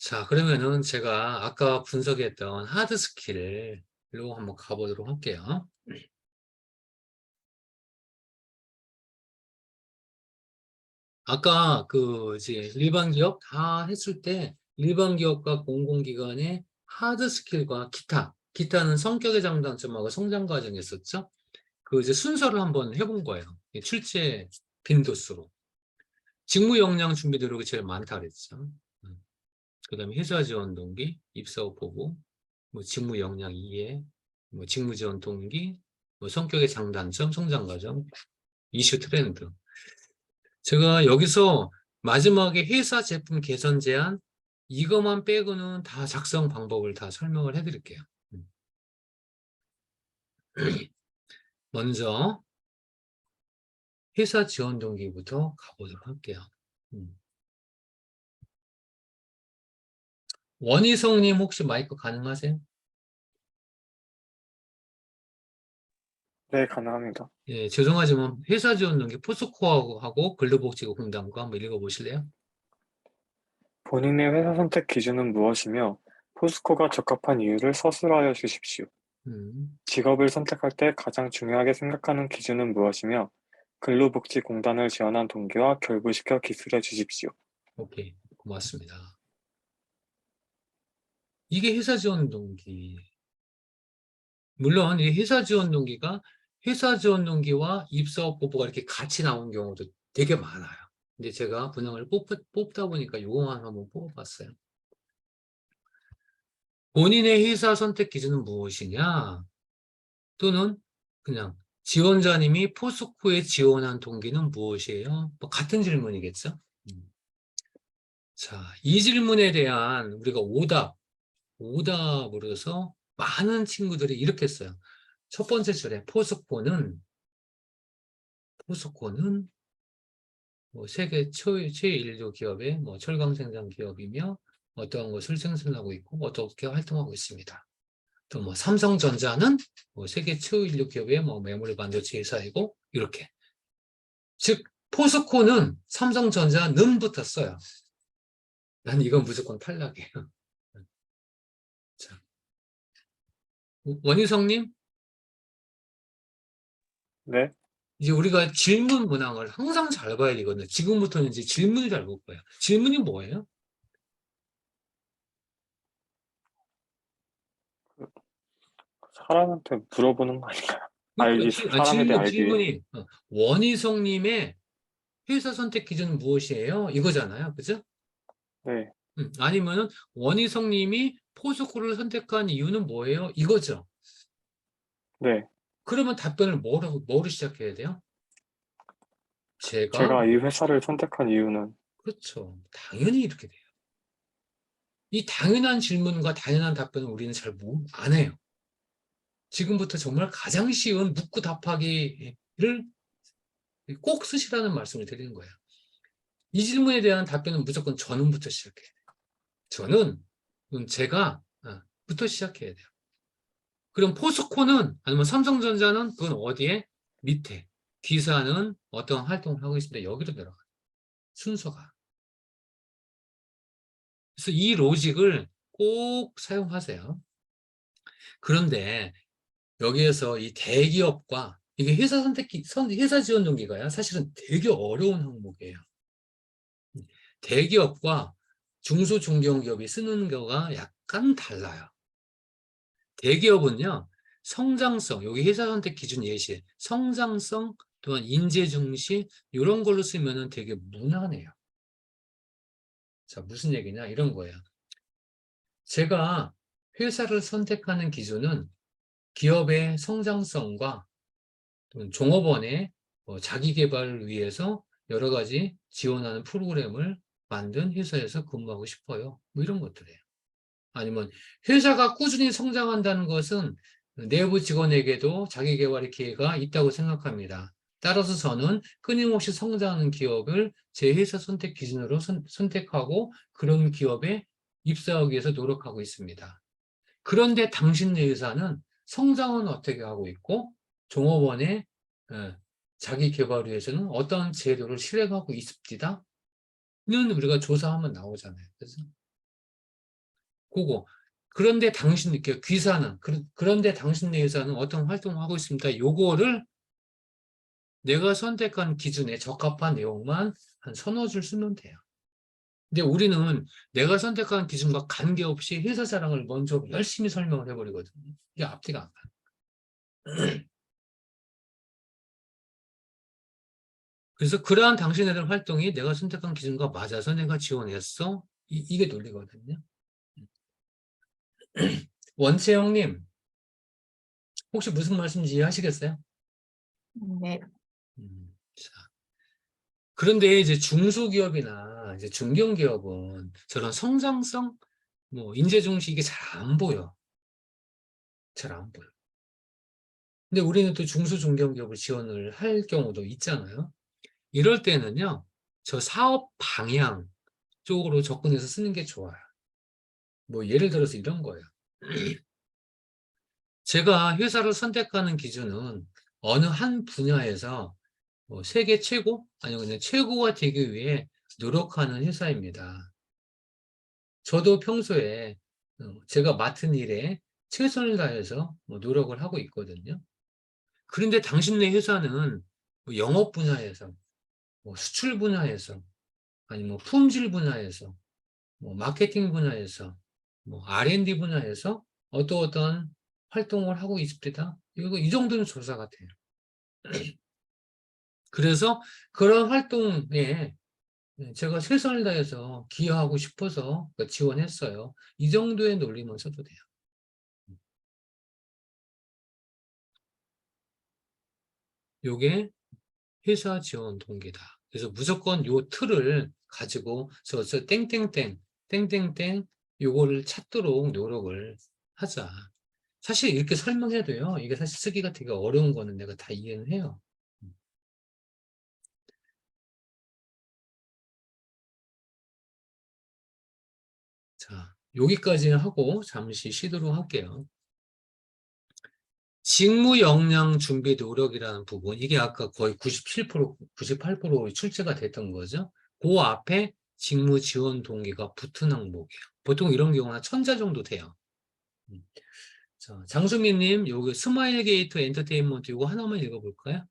자, 그러면은 제가 아까 분석했던 하드 스킬로 한번 가보도록 할게요. 아까 이제 일반 기업 다 했을 때 일반 기업과 공공기관의 하드 스킬과 기타는 성격의 장단점하고 성장 과정이 있었죠. 그 이제 순서를 한번 해본 거예요. 이 출제 빈도수로. 직무 역량 준비 노력이 제일 많다 그랬죠. 그다음에 회사 지원 동기, 입사 후 보고, 뭐 직무 역량 이해, 뭐 직무 지원 동기, 뭐 성격의 장단점, 성장 과정, 이슈 트렌드. 제가 여기서 마지막에 회사 제품 개선 제안 이것만 빼고는 다 작성 방법을 다 설명을 해드릴게요. 먼저 회사 지원 동기부터 가보도록 할게요. 원희성님 혹시 마이크 가능하세요? 네, 가능합니다. 예, 죄송하지만 회사 지원 동기 포스코하고 근로복지공단과 한번 읽어보실래요? 본인의 회사 선택 기준은 무엇이며 포스코가 적합한 이유를 서술하여 주십시오. 음, 직업을 선택할 때 가장 중요하게 생각하는 기준은 무엇이며 근로복지공단을 지원한 동기와 결부시켜 기술해 주십시오. 오케이, 고맙습니다. 이게 회사 지원 동기. 물론 이 회사 지원 동기가 회사 지원 동기와 입사업 보고가 이렇게 같이 나온 경우도 되게 많아요. 근데 제가 분양을 뽑다 보니까 요거만 한번 뽑아봤어요. 본인의 회사 선택 기준은 무엇이냐? 또는 그냥 지원자님이 포스코에 지원한 동기는 무엇이에요? 뭐 같은 질문이겠죠? 자, 이 질문에 대한 우리가 오답으로 해서 많은 친구들이 이렇게 써요. 첫 번째 줄에 포스코는 뭐 세계 최일류 기업의 뭐 철강 생산 기업이며 어떠한 것을 생산하고 있고 어떻게 활동하고 있습니다. 또 뭐 삼성전자는 뭐 세계 최일류 기업의 뭐 메모리 반도체 회사이고 이렇게. 즉 포스코는 삼성전자는 붙었어요. 난 이건 무조건 탈락이에요. 자, 원유성님, 네, 이제 우리가 질문 문항을 항상 잘 봐야 되거든요. 지금부터는 이제 질문을 잘 볼 거예요. 질문이 뭐예요? 사람한테 물어보는 거 아닌가요? 그러니까 사람에 대해 알기 위해. 질문이 원희성님의 회사 선택 기준은 무엇이에요? 이거잖아요. 그죠? 네, 아니면은 원희성님이 포스코를 선택한 이유는 뭐예요? 이거죠. 네. 그러면 답변을 뭐로 시작해야 돼요? 제가 제가 이 회사를 선택한 이유는 그렇죠. 당연히 이렇게 돼요. 이 당연한 질문과 당연한 답변을 우리는 잘 안 해요. 지금부터 정말 가장 쉬운 묻고 답하기를 꼭 쓰시라는 말씀을 드리는 거예요. 이 질문에 대한 답변은 무조건 저는부터 시작해야 돼요. 제가 부터 시작해야 돼요. 그럼 포스코는 아니면 삼성전자는 그건 어디에? 밑에. 기사는 어떤 활동을 하고 있습니다. 여기로 들어가요. 순서가. 그래서 이 로직을 꼭 사용하세요. 그런데 여기에서 이 대기업과 이게 회사 지원 동기가요. 사실은 되게 어려운 항목이에요. 대기업과 중소 중견기업이 쓰는 거가 약간 달라요. 대기업은요, 성장성, 여기 회사 선택 기준 예시, 성장성 또한 인재 중시 이런 걸로 쓰면은 되게 무난해요. 자, 무슨 얘기냐? 이런 거예요. 제가 회사를 선택하는 기준은 기업의 성장성과 종업원의 자기 개발을 위해서 여러 가지 지원하는 프로그램을 만든 회사에서 근무하고 싶어요. 뭐 이런 것들이에요. 아니면 회사가 꾸준히 성장한다는 것은 내부 직원에게도 자기 개발의 기회가 있다고 생각합니다. 따라서 저는 끊임없이 성장하는 기업을 제 회사 선택 기준으로 선택하고 그런 기업에 입사하기 위해서 노력하고 있습니다. 그런데 당신 회사는 성장은 어떻게 하고 있고 종업원의 자기 개발을 위해서는 어떤 제도를 실행하고 있습니다. 는 우리가 조사하면 나오잖아요. 그래서 그거. 그런데 당신, 이렇게 귀사는, 그런데 당신네 회사는 어떤 활동을 하고 있습니다. 요거를 내가 선택한 기준에 적합한 내용만 한 서너 줄 쓰면 돼요. 근데 우리는 내가 선택한 기준과 관계없이 회사 자랑을 먼저 열심히 설명을 해버리거든요. 이게 앞뒤가 안 가요. 그래서 그러한 당신네들 활동이 내가 선택한 기준과 맞아서 내가 지원했어. 이게 논리거든요. 원채영님, 혹시 무슨 말씀인지 이해하시겠어요? 네. 자, 그런데 이제 중소기업이나 이제 중견기업은 저런 성장성, 뭐 인재중시 이게 잘 안 보여. 잘 안 보여. 근데 우리는 또 중소중견기업을 지원을 할 경우도 있잖아요. 이럴 때는요, 저 사업 방향 쪽으로 접근해서 쓰는 게 좋아요. 뭐 예를 들어서 이런 거예요. 제가 회사를 선택하는 기준은 어느 한 분야에서 뭐 세계 최고? 아니면 그냥 최고가 되기 위해 노력하는 회사입니다. 저도 평소에 제가 맡은 일에 최선을 다해서 뭐 노력을 하고 있거든요. 그런데 당신네 회사는 뭐 영업 분야에서, 뭐 수출 분야에서, 아니면 뭐 품질 분야에서, 뭐 마케팅 분야에서, 뭐 R&D 분야에서 어떠어떠한 활동을 하고 있습니다. 이거 이 정도는 조사 같아요. 그래서 그런 활동에 제가 최선을 다해서 기여하고 싶어서 지원했어요. 이 정도의 논리만 써도 돼요. 요게 회사 지원 동기다. 그래서 무조건 요 틀을 가지고 저 땡땡땡 땡땡땡 요거를 찾도록 노력을 하자. 사실 이렇게 설명해도요. 이게 사실 쓰기가 되게 어려운 거는 내가 다 이해는 해요. 자, 여기까지 하고 잠시 쉬도록 할게요. 직무 역량 준비 노력이라는 부분, 이게 아까 거의 97%, 98% 출제가 됐던 거죠. 그 앞에 직무 지원 동기가 붙은 항목이에요. 보통 이런 경우는 천자 정도 돼요. 자, 장수민님, 요거 스마일 게이트 엔터테인먼트 이거 하나만 읽어볼까요?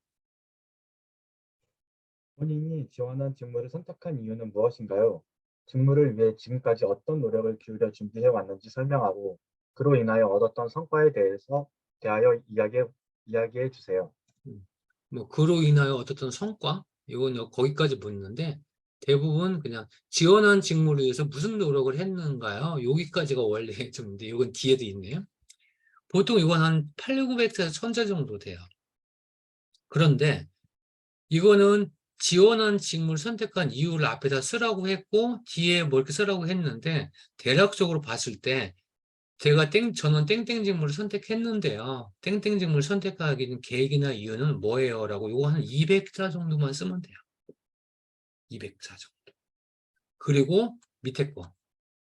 본인이 지원한 직무를 선택한 이유는 무엇인가요? 직무를 위해 지금까지 어떤 노력을 기울여 준비해 왔는지 설명하고 그로 인하여 얻었던 성과에 대하여 이야기해 주세요. 뭐 그로 인하여 어떻든 성과, 이건 거기까지 묻는데 대부분 그냥 지원한 직무를 위해서 무슨 노력을 했는가요? 여기까지가 원래 좀 있는데 이건 뒤에도 있네요. 보통 이건 한 8,900에서 1,000자 정도 돼요. 그런데 이거는 지원한 직무를 선택한 이유를 앞에다 쓰라고 했고 뒤에 뭐 이렇게 쓰라고 했는데 대략적으로 봤을 때 저는 땡땡 직무를 선택했는데요. 땡땡 직무를 선택하게 된 계획이나 이유는 뭐예요? 라고 이거 한 200자 정도만 쓰면 돼요. 200자 정도. 그리고 밑에 거.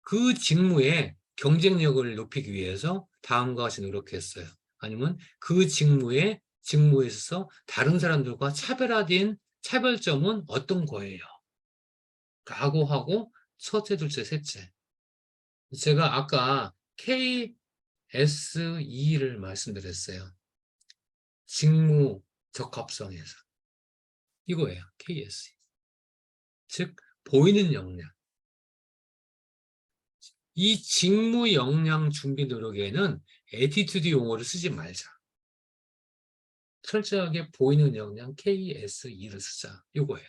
그 직무의 경쟁력을 높이기 위해서 다음과 같이 노력했어요. 아니면 그 직무에 있어서 다른 사람들과 차별화된 차별점은 어떤 거예요? 라고 하고 첫째, 둘째, 셋째. 제가 아까 KSE를 말씀드렸어요. 직무 적합성에서. 이거예요. KSE. 즉 보이는 역량. 이 직무 역량 준비 노력에는 애티튜드 용어를 쓰지 말자. 철저하게 보이는 역량 KSE를 쓰자. 이거예요.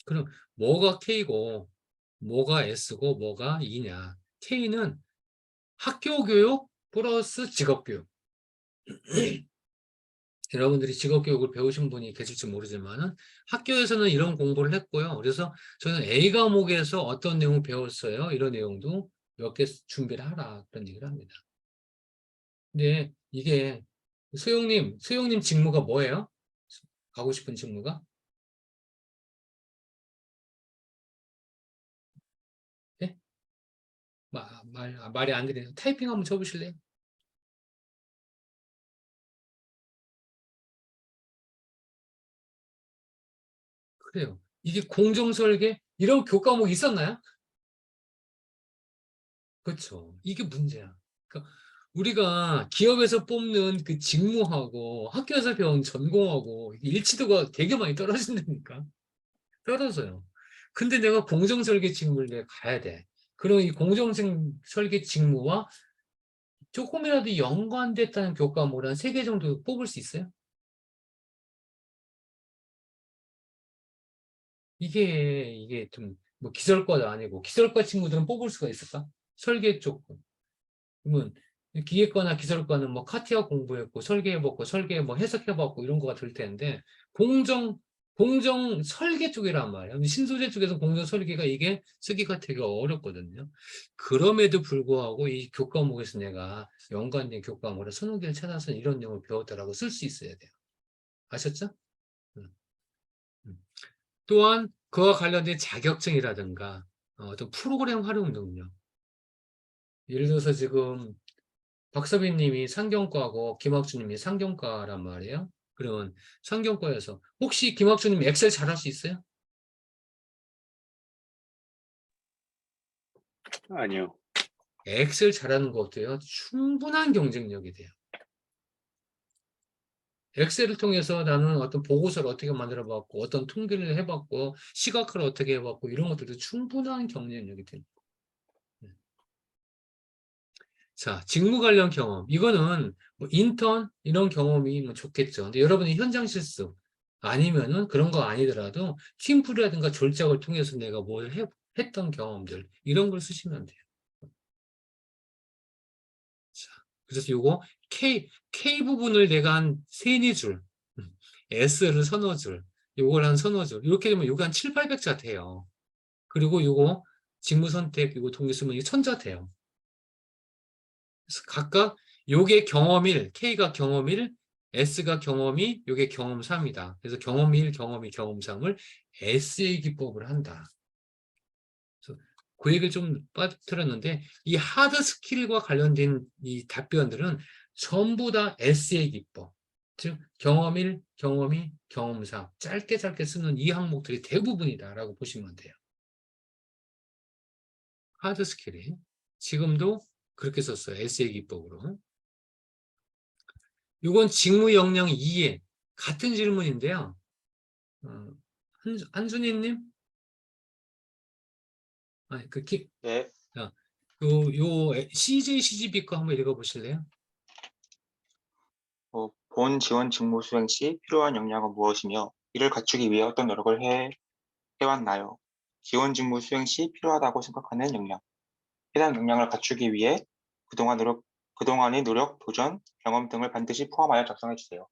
그럼 뭐가 K고 뭐가 S고 뭐가 E냐. K는 학교 교육 플러스 직업 교육. 여러분들이 직업 교육을 배우신 분이 계실지 모르지만은 학교에서는 이런 공부를 했고요. 그래서 저는 A 과목에서 어떤 내용을 배웠어요. 이런 내용도 몇 개 준비를 하라. 그런 얘기를 합니다. 근데 이게 수용님 직무가 뭐예요? 가고 싶은 직무가? 예? 말이 안 들리네요. 타이핑 한번 쳐보실래요? 그래요. 이게 공정설계 이런 교과목이 있었나요? 그렇죠. 이게 문제야. 그러니까 우리가 기업에서 뽑는 그 직무하고 학교에서 배운 전공하고 이게 일치도가 되게 많이 떨어진다니까. 떨어져요. 근데 내가 공정설계 직무를 내가 가야 돼. 그럼 이 공정설계 직무와 조금이라도 연관됐다는 교과목을 한 3개 정도 뽑을 수 있어요? 이게 좀 뭐 기술과도 아니고 기술과 친구들은 뽑을 수가 있을까? 설계 쪽. 그러면 기계과나 기술과는 뭐 카티아 공부했고 설계해봤고 설계 뭐 해석해봤고 이런 거가 될 텐데 공정 설계 쪽이란 말이야. 근데 신소재 쪽에서 공정 설계가 이게 쓰기가 되게 어렵거든요. 그럼에도 불구하고 이 교과목에서 내가 연관된 교과목을 선호기를 찾아서 이런 내용을 배웠다라고 쓸 수 있어야 돼요. 아셨죠? 음, 음. 또한 그와 관련된 자격증이라든가 어떤 프로그램 활용 능력. 예를 들어서 지금 박서빈 님이 상경과고 김학준 님이 상경과란 말이에요. 그러면 상경과에서 혹시 김학준 님 엑셀 잘할 수 있어요? 아니요. 엑셀 잘하는 것도요. 충분한 경쟁력이 돼요. 엑셀을 통해서 나는 어떤 보고서를 어떻게 만들어 봤고 어떤 통계를 해봤고 시각화를 어떻게 해봤고 이런 것들도 충분한 경쟁력이 됩니다. 자, 직무 관련 경험. 이거는 뭐 인턴 이런 경험이 뭐 좋겠죠. 근데 여러분이 현장 실습 아니면은 그런 거 아니더라도 팀플이라든가 졸작을 통해서 내가 뭘 했던 경험들 이런 걸 쓰시면 돼요. 자, 그래서 요거 K 부분을 내가 한 3-4줄, S를 서너 줄, 요걸 한 서너 줄 이렇게 되면 요거 한 700-800자 돼요. 그리고 요거 직무 선택 요거 동의 쓰면 이거 1000자 돼요. 그래서 각각 요게 경험 1, K가 경험 1, S가 경험 2, 요게 경험 3이다. 그래서 경험 1, 경험 2, 경험 3을 S의 기법을 한다. 그래서 그 얘기를 좀 빠뜨렸는데 이 하드 스킬과 관련된 이 답변들은 전부 다 S의 기법. 즉 경험 1, 경험 2, 경험 3 짧게 쓰는 이 항목들이 대부분이다라고 보시면 돼요. 하드 스킬이 지금도 그렇게 썼어요. S의 기법으로. 이건 직무 역량 2에 같은 질문인데요. 어, 한순희님, 아니 네. CJ, CGB 거 한번 읽어보실래요? 본 지원 직무 수행 시 필요한 역량은 무엇이며 이를 갖추기 위해 어떤 노력을 해왔나요? 지원 직무 수행 시 필요하다고 생각하는 역량. 해당 역량을 갖추기 위해 그동안의 노력, 도전, 경험 등을 반드시 포함하여 작성해 주세요.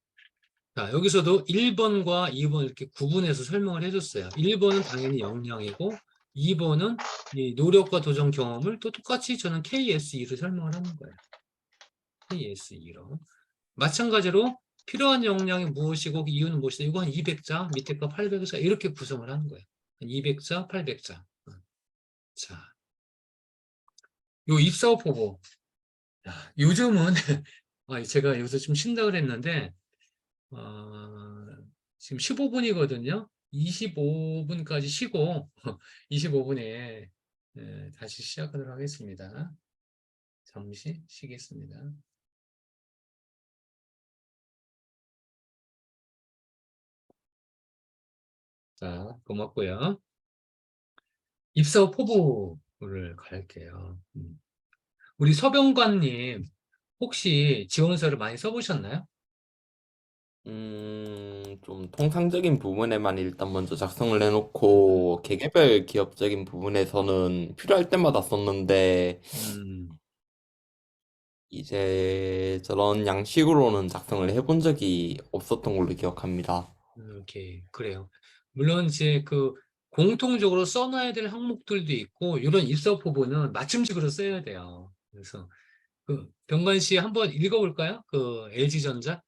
자, 여기서도 1번과 2번 이렇게 구분해서 설명을 해줬어요. 1번은 당연히 역량이고 2번은 이 노력과 도전 경험을 또 똑같이 저는 KSE로 설명을 하는 거예요. KSE로. 마찬가지로 필요한 역량이 무엇이고 이유는 무엇이다. 이거 한 200자, 밑에 거 800자 이렇게 구성을 하는 거예요. 200자, 800자. 자, 요 입사업 보고 요즘은 제가 여기서 좀 쉰다 그랬는데 지금 15분이거든요. 25분까지 쉬고 25분에 다시 시작하도록 하겠습니다. 잠시 쉬겠습니다. 자, 고맙고요. 입사업 포부를 갈게요. 우리 서병관님 혹시 지원서를 많이 써보셨나요? 좀 통상적인 부분에만 일단 먼저 작성을 해놓고 개개별 기업적인 부분에서는 필요할 때마다 썼는데 음, 이제 저런 양식으로는 작성을 해본 적이 없었던 걸로 기억합니다. 이렇게 그래요. 물론 이제 그 공통적으로 써놔야 될 항목들도 있고 이런 입사업 포부는 맞춤식으로 써야 돼요. 그래서 그 병관 씨 한번 읽어볼까요? 그 LG전자.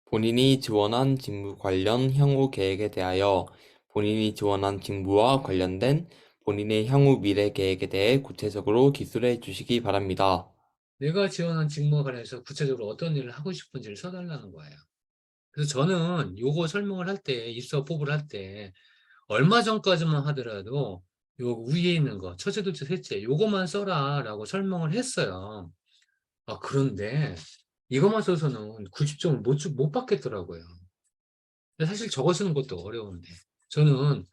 본인이 지원한 직무 관련 향후 계획에 대하여 본인이 지원한 직무와 관련된 본인의 향후 미래 계획에 대해 구체적으로 기술해 주시기 바랍니다. 내가 지원한 직무와 관련해서 구체적으로 어떤 일을 하고 싶은지를 써달라는 거예요. 그래서 저는 요거 설명을 할 때, 입사 포부를 할 때, 얼마 전까지만 하더라도 요 위에 있는 거, 첫째, 둘째, 셋째, 요것만 써라라고 설명을 했어요. 그런데 이것만 써서는 90점을 못 받겠더라고요. 근데 사실 저거 쓰는 것도 어려운데, 저는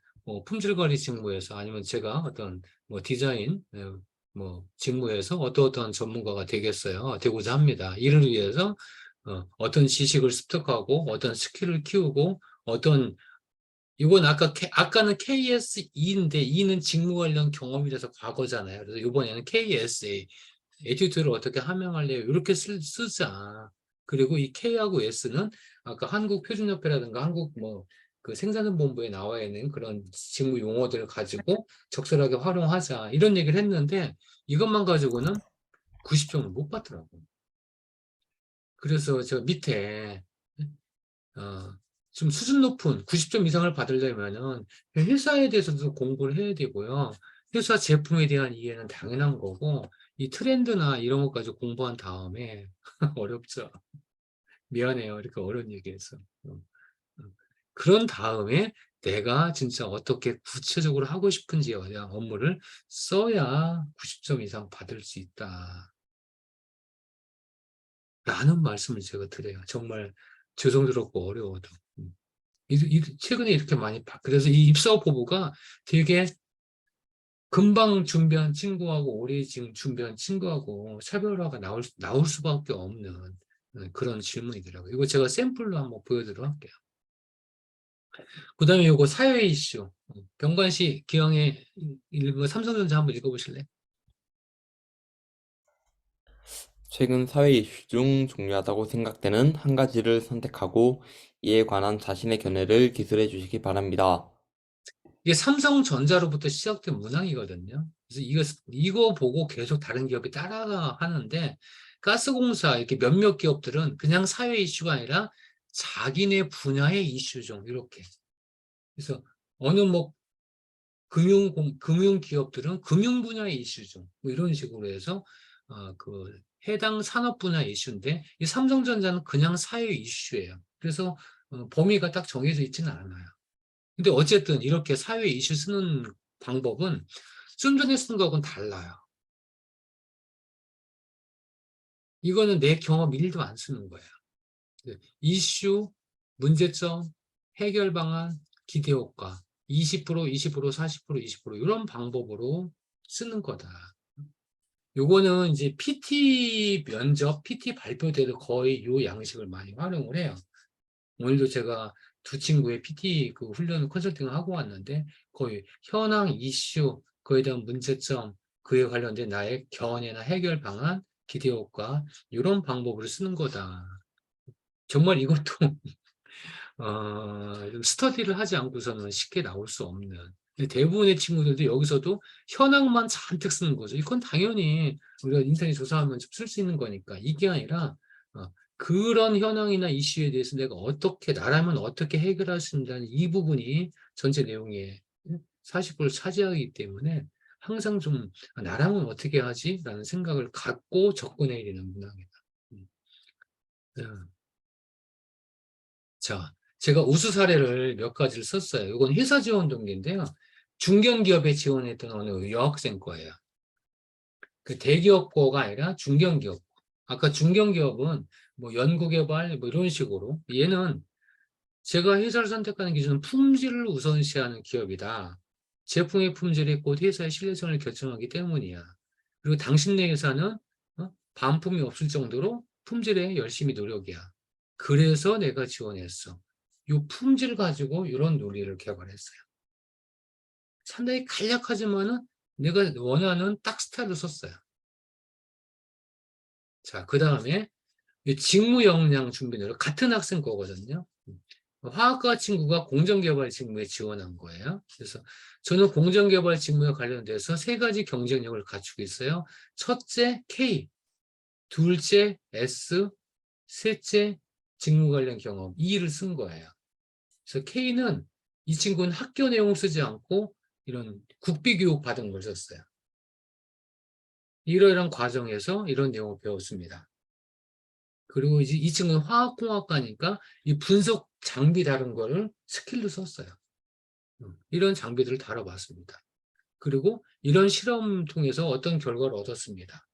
품질관리 직무에서 아니면 제가 어떤 뭐 디자인, 뭐 직무에서 어떠한 전문가가 되고자 합니다. 이를 위해서 어떤 지식을 습득하고 어떤 스킬을 키우고 이건 아까는 KS2인데 2는 직무 관련 경험이라서 과거잖아요. 그래서 이번에는 KSA, 에튜드를 어떻게 함양할래요? 이렇게 쓰자. 그리고 이 K하고 S는 아까 한국표준협회라든가 한국 그 생산본부에 나와 있는 그런 직무 용어들을 가지고 적절하게 활용하자. 이런 얘기를 했는데 이것만 가지고는 90점을 못 받더라고. 그래서 저 밑에 좀 수준 높은 90점 이상을 받으려면은 회사에 대해서도 공부를 해야 되고요. 회사 제품에 대한 이해는 당연한 거고, 이 트렌드나 이런 것까지 공부한 다음에 어렵죠. 미안해요. 이렇게 어려운 얘기해서. 그런 다음에 내가 진짜 어떻게 구체적으로 하고 싶은지에 대한 업무를 써야 90점 이상 받을 수 있다. 라는 말씀을 제가 드려요. 정말 죄송스럽고 어려워도. 최근에 이렇게 많이 그래서 이 입사업 보고가 되게 금방 준비한 친구하고 오래 지금 준비한 친구하고 차별화가 나올 수밖에 없는 그런 질문이더라고요. 이거 제가 샘플로 한번 보여드리도록 할게요. 그 다음에 이거 사회 이슈. 병관시 기왕에 삼성전자 한번 읽어보실래요? 최근 사회 이슈 중 중요하다고 생각되는 한 가지를 선택하고 이에 관한 자신의 견해를 기술해 주시기 바랍니다. 이게 삼성전자로부터 시작된 문항이거든요. 그래서 이거 보고 계속 다른 기업이 따라 하는데, 가스공사, 이렇게 몇몇 기업들은 그냥 사회 이슈가 아니라 자기네 분야의 이슈 중, 이렇게. 그래서 어느 금융 기업들은 금융 분야의 이슈 중, 뭐 이런 식으로 해서, 그 해당 산업 분야 이슈인데, 이 삼성전자는 그냥 사회 이슈예요. 그래서 범위가 딱 정해져 있지는 않아요. 근데 어쨌든 이렇게 사회 이슈 쓰는 방법은 좀 전에 쓴 거하고는 달라요. 이거는 내 경험 1도 안 쓰는 거예요. 이슈, 문제점, 해결 방안, 기대 효과, 20%, 20%, 40%, 20% 이런 방법으로 쓰는 거다. 요거는 이제 PT 면접, PT 발표 때도 거의 요 양식을 많이 활용을 해요. 오늘도 제가 두 친구의 PT 그 훈련 컨설팅을 하고 왔는데 거의 현황 이슈, 그에 대한 문제점, 그에 관련된 나의 견해나 해결 방안, 기대 효과 이런 방법으로 쓰는 거다. 정말 이것도 좀 스터디를 하지 않고서는 쉽게 나올 수 없는. 대부분의 친구들도 여기서도 현황만 잔뜩 쓰는 거죠. 이건 당연히 우리가 인터넷 조사하면 쓸 수 있는 거니까. 이게 아니라 그런 현황이나 이슈에 대해서 내가 나라면 어떻게 해결할 수 있다는 이 부분이 전체 내용의 40%를 차지하기 때문에 항상 좀 나라면 어떻게 하지? 라는 생각을 갖고 접근해야 되는 문항이다. 자, 제가 우수 사례를 몇 가지를 썼어요. 이건 회사 지원 동기인데요. 중견기업에 지원했던 어느 여학생 거예요. 그 대기업 거가 아니라 중견기업. 아까 중견기업은 뭐 연구개발 뭐 이런 식으로, 얘는 제가 회사를 선택하는 기준은 품질을 우선시하는 기업이다. 제품의 품질이 곧 회사의 신뢰성을 결정하기 때문이야. 그리고 당신네 회사는 반품이 없을 정도로 품질에 열심히 노력이야. 그래서 내가 지원했어. 이 품질 가지고 이런 논리를 개발했어요. 상당히 간략하지만은 내가 원하는 딱 스타일로 썼어요. 자, 그 다음에 직무 역량 준비 노력, 같은 학생 거거든요. 화학과 친구가 공정개발 직무에 지원한 거예요. 그래서 저는 공정개발 직무에 관련돼서 3가지 경쟁력을 갖추고 있어요. 첫째, K, 둘째, S, 셋째, 직무 관련 경험, E를 쓴 거예요. 그래서 K는 이 친구는 학교 내용 쓰지 않고 이런 국비교육 받은 걸 썼어요. 이러이러한 과정에서 이런 내용을 배웠습니다. 그리고 이제 이 친구는 화학공학과니까 이 분석 장비 다른 거를 스킬로 썼어요. 이런 장비들을 다뤄봤습니다. 그리고 이런 실험 통해서 어떤 결과를 얻었습니다.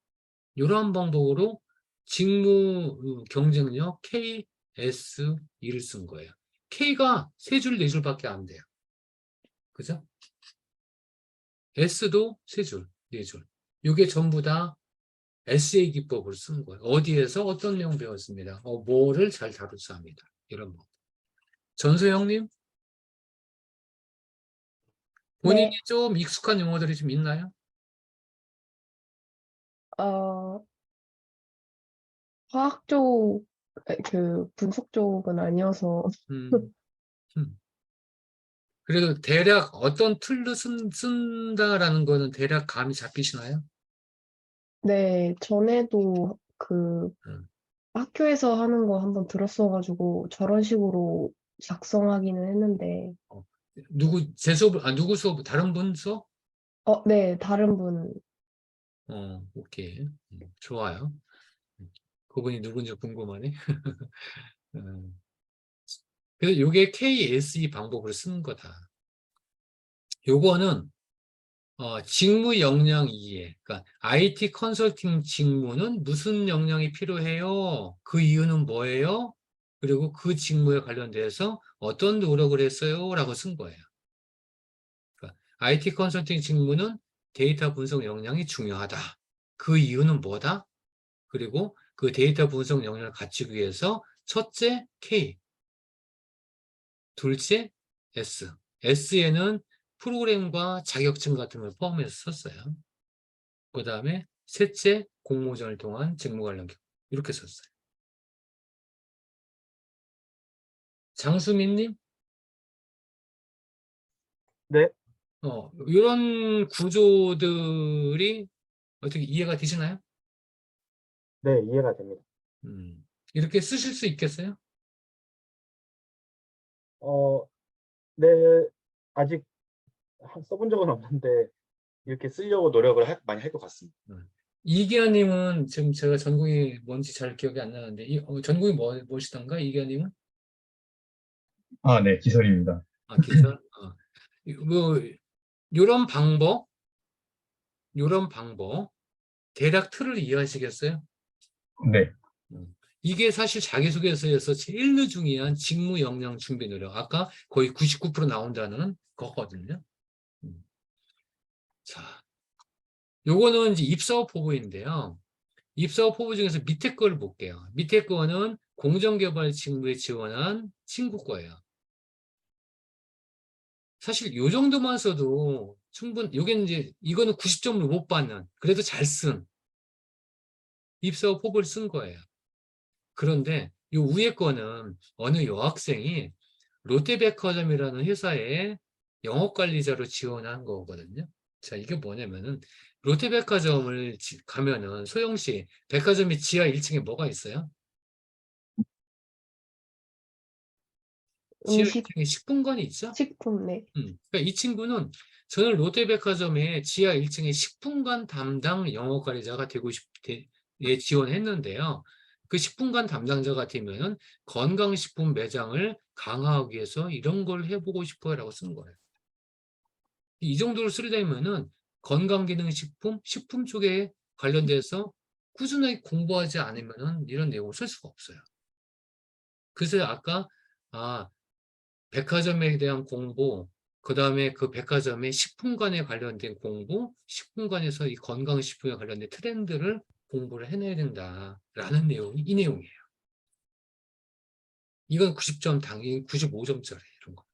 이러한 방법으로 직무 경쟁력 KS2를 쓴 거예요. K가 3줄, 4줄밖에 안 돼요. 그죠? S도 3줄, 4줄. 이게 전부 다 SA 기법을 쓴 거예요. 어디에서 어떤 내용 배웠습니다. 뭐를 잘 다루자 합니다. 이런 거. 전소영님, 본인이 네, 좀 익숙한 용어들이 좀 있나요? 어, 화학 쪽, 그, 분석 쪽은 아니어서, 음, 음. 그래도 대략 어떤 틀로 쓴다라는 거는 대략 감이 잡히시나요? 네, 전에도 그 음. 학교에서 하는 거 한번 들었어가지고 저런 식으로 작성하기는 했는데, 제 수업, 누구 수업, 다른 분 수업? 네, 다른 분, 오케이. 좋아요. 그분이 누군지 궁금하네. 그래서 요게 KSE 방법을 쓰는 거다. 요거는 직무 역량 이해. 그러니까 IT 컨설팅 직무는 무슨 역량이 필요해요? 그 이유는 뭐예요? 그리고 그 직무에 관련돼서 어떤 노력을 했어요? 라고 쓴 거예요. 그러니까 IT 컨설팅 직무는 데이터 분석 역량이 중요하다. 그 이유는 뭐다? 그리고 그 데이터 분석 역량을 갖추기 위해서 첫째 K, 둘째 S. S에는 프로그램과 자격증 같은 걸 포함해서 썼어요. 그 다음에 셋째 공모전을 통한 직무 관련 경우. 이렇게 썼어요. 장수민님, 네, 이런 구조들이 어떻게 이해가 되시나요? 네, 이해가 됩니다. 이렇게 쓰실 수 있겠어요? 어, 네, 아직 써본 적은 없는데 이렇게 쓰려고 노력을 많이 할 것 같습니다. 이기아님은 지금 제가 전공이 뭔지 잘 기억이 안 나는데 전공이 무엇이던가 이기아님은? 아, 네, 기설입니다. 기술? 뭐 요런 방법 대략 틀을 이해하시겠어요? 네, 이게 사실 자기소개서에서 제일 중요한 직무 역량 준비 노력. 아까 거의 99% 나온다는 거거든요. 자, 요거는 이제 입사업 포부인데요. 입사업 포부 중에서 밑에 걸 볼게요. 밑에 거는 공정개발 직무에 지원한 친구 거예요. 사실 요 정도만 써도 요게 이제, 이거는 90점을 못 받는, 그래도 잘 쓴 입사업 포부를 쓴 거예요. 그런데 요 위에 거는 어느 여학생이 롯데백화점이라는 회사에 영업관리자로 지원한 거거든요. 자, 이게 뭐냐면은 롯데백화점을 가면은 소영씨, 백화점의 지하 1층에 뭐가 있어요? 지하 음식, 1층에 식품관이 있죠? 식품, 네. 그러니까 이 친구는 저는 롯데백화점의 지하 1층에 식품관 담당 영업관리자가 되고 지원했는데요. 그 식품관 담당자가 되면은 건강식품 매장을 강화하기 위해서 이런 걸 해보고 싶어요라고 쓴 거예요. 이 정도로 쓰려면은 건강기능식품, 식품 쪽에 관련돼서 꾸준하게 공부하지 않으면은 이런 내용을 쓸 수가 없어요. 그래서 아까 백화점에 대한 공부, 그 다음에 그 백화점의 식품관에 관련된 공부, 식품관에서 이 건강식품에 관련된 트렌드를 공부를 해내야 된다라는 내용이 이 내용이에요. 이건 90점 당연히 95점짜리 이런 거.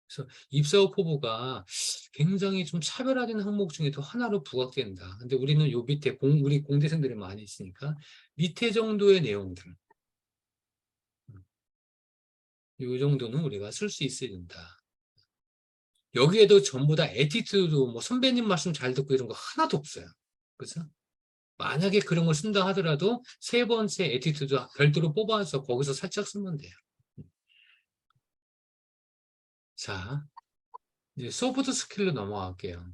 그래서 입사업 포부가 굉장히 좀 차별화된 항목 중에 또 하나로 부각된다. 근데 우리는 요 밑에 우리 공대생들이 많이 있으니까 밑에 정도의 내용들, 요 정도는 우리가 쓸 수 있어야 된다. 여기에도 전부 다 에티튜드, 뭐 선배님 말씀 잘 듣고 이런 거 하나도 없어요. 그죠? 만약에 그런 걸 쓴다 하더라도 세 번째 에티튜드 별도로 뽑아서 거기서 살짝 쓰면 돼요. 자, 이제 소프트 스킬로 넘어갈게요.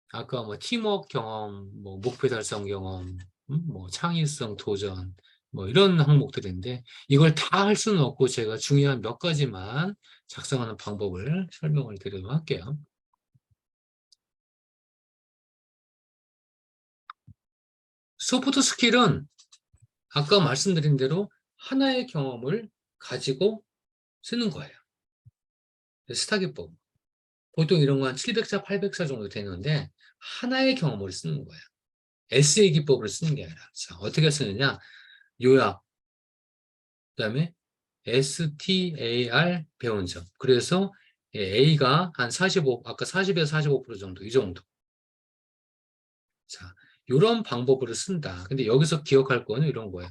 아까 뭐 팀워크 경험, 뭐 목표 달성 경험, 뭐 창의성 도전, 뭐 이런 항목들인데 이걸 다 할 수는 없고 제가 중요한 몇 가지만 작성하는 방법을 설명을 드리도록 할게요. 소프트 스킬은 아까 말씀드린 대로 하나의 경험을 가지고 쓰는 거예요. 스타기법. 보통 이런 거 한 700자, 800자 정도 되는데 하나의 경험을 쓰는 거예요. 에세이 기법을 쓰는 게 아니라. 자, 어떻게 쓰느냐? 요약, 그다음에 STAR 배운 점. 그래서 A가 한 45, 아까 40에서 45% 정도, 이 정도. 자, 이런 방법으로 쓴다. 근데 여기서 기억할 거는 이런 거예요.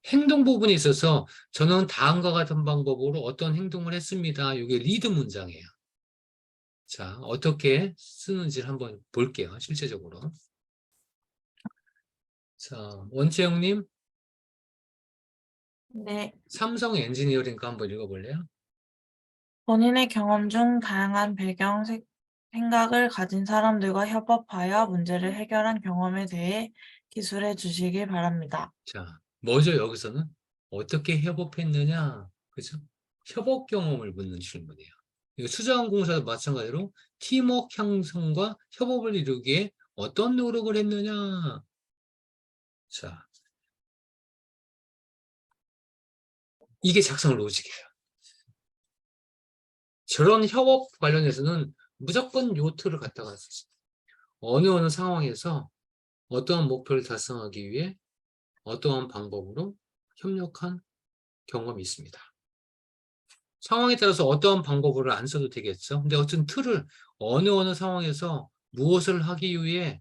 행동 부분에 있어서 저는 다음과 같은 방법으로 어떤 행동을 했습니다. 이게 리드 문장이에요. 자, 어떻게 쓰는지 한번 볼게요. 실제적으로. 자, 원채영님, 네, 삼성 엔지니어링 거 한번 읽어볼래요? 본인의 경험 중 다양한 배경, 생각을 가진 사람들과 협업하여 문제를 해결한 경험에 대해 기술해 주시길 바랍니다. 자, 뭐죠, 여기서는? 어떻게 협업했느냐? 그죠? 협업 경험을 묻는 질문이에요. 이거 수자원공사도 마찬가지로 팀워크 형성과 협업을 이루기에 어떤 노력을 했느냐? 자, 이게 작성 로직이에요. 저런 협업 관련해서는 무조건 요트를 갖다가 쓰죠. 어느 상황에서 어떠한 목표를 달성하기 위해 어떠한 방법으로 협력한 경험이 있습니다. 상황에 따라서 어떠한 방법을 안 써도 되겠죠. 근데 어쨌든 틀을 어느 상황에서 무엇을 하기 위해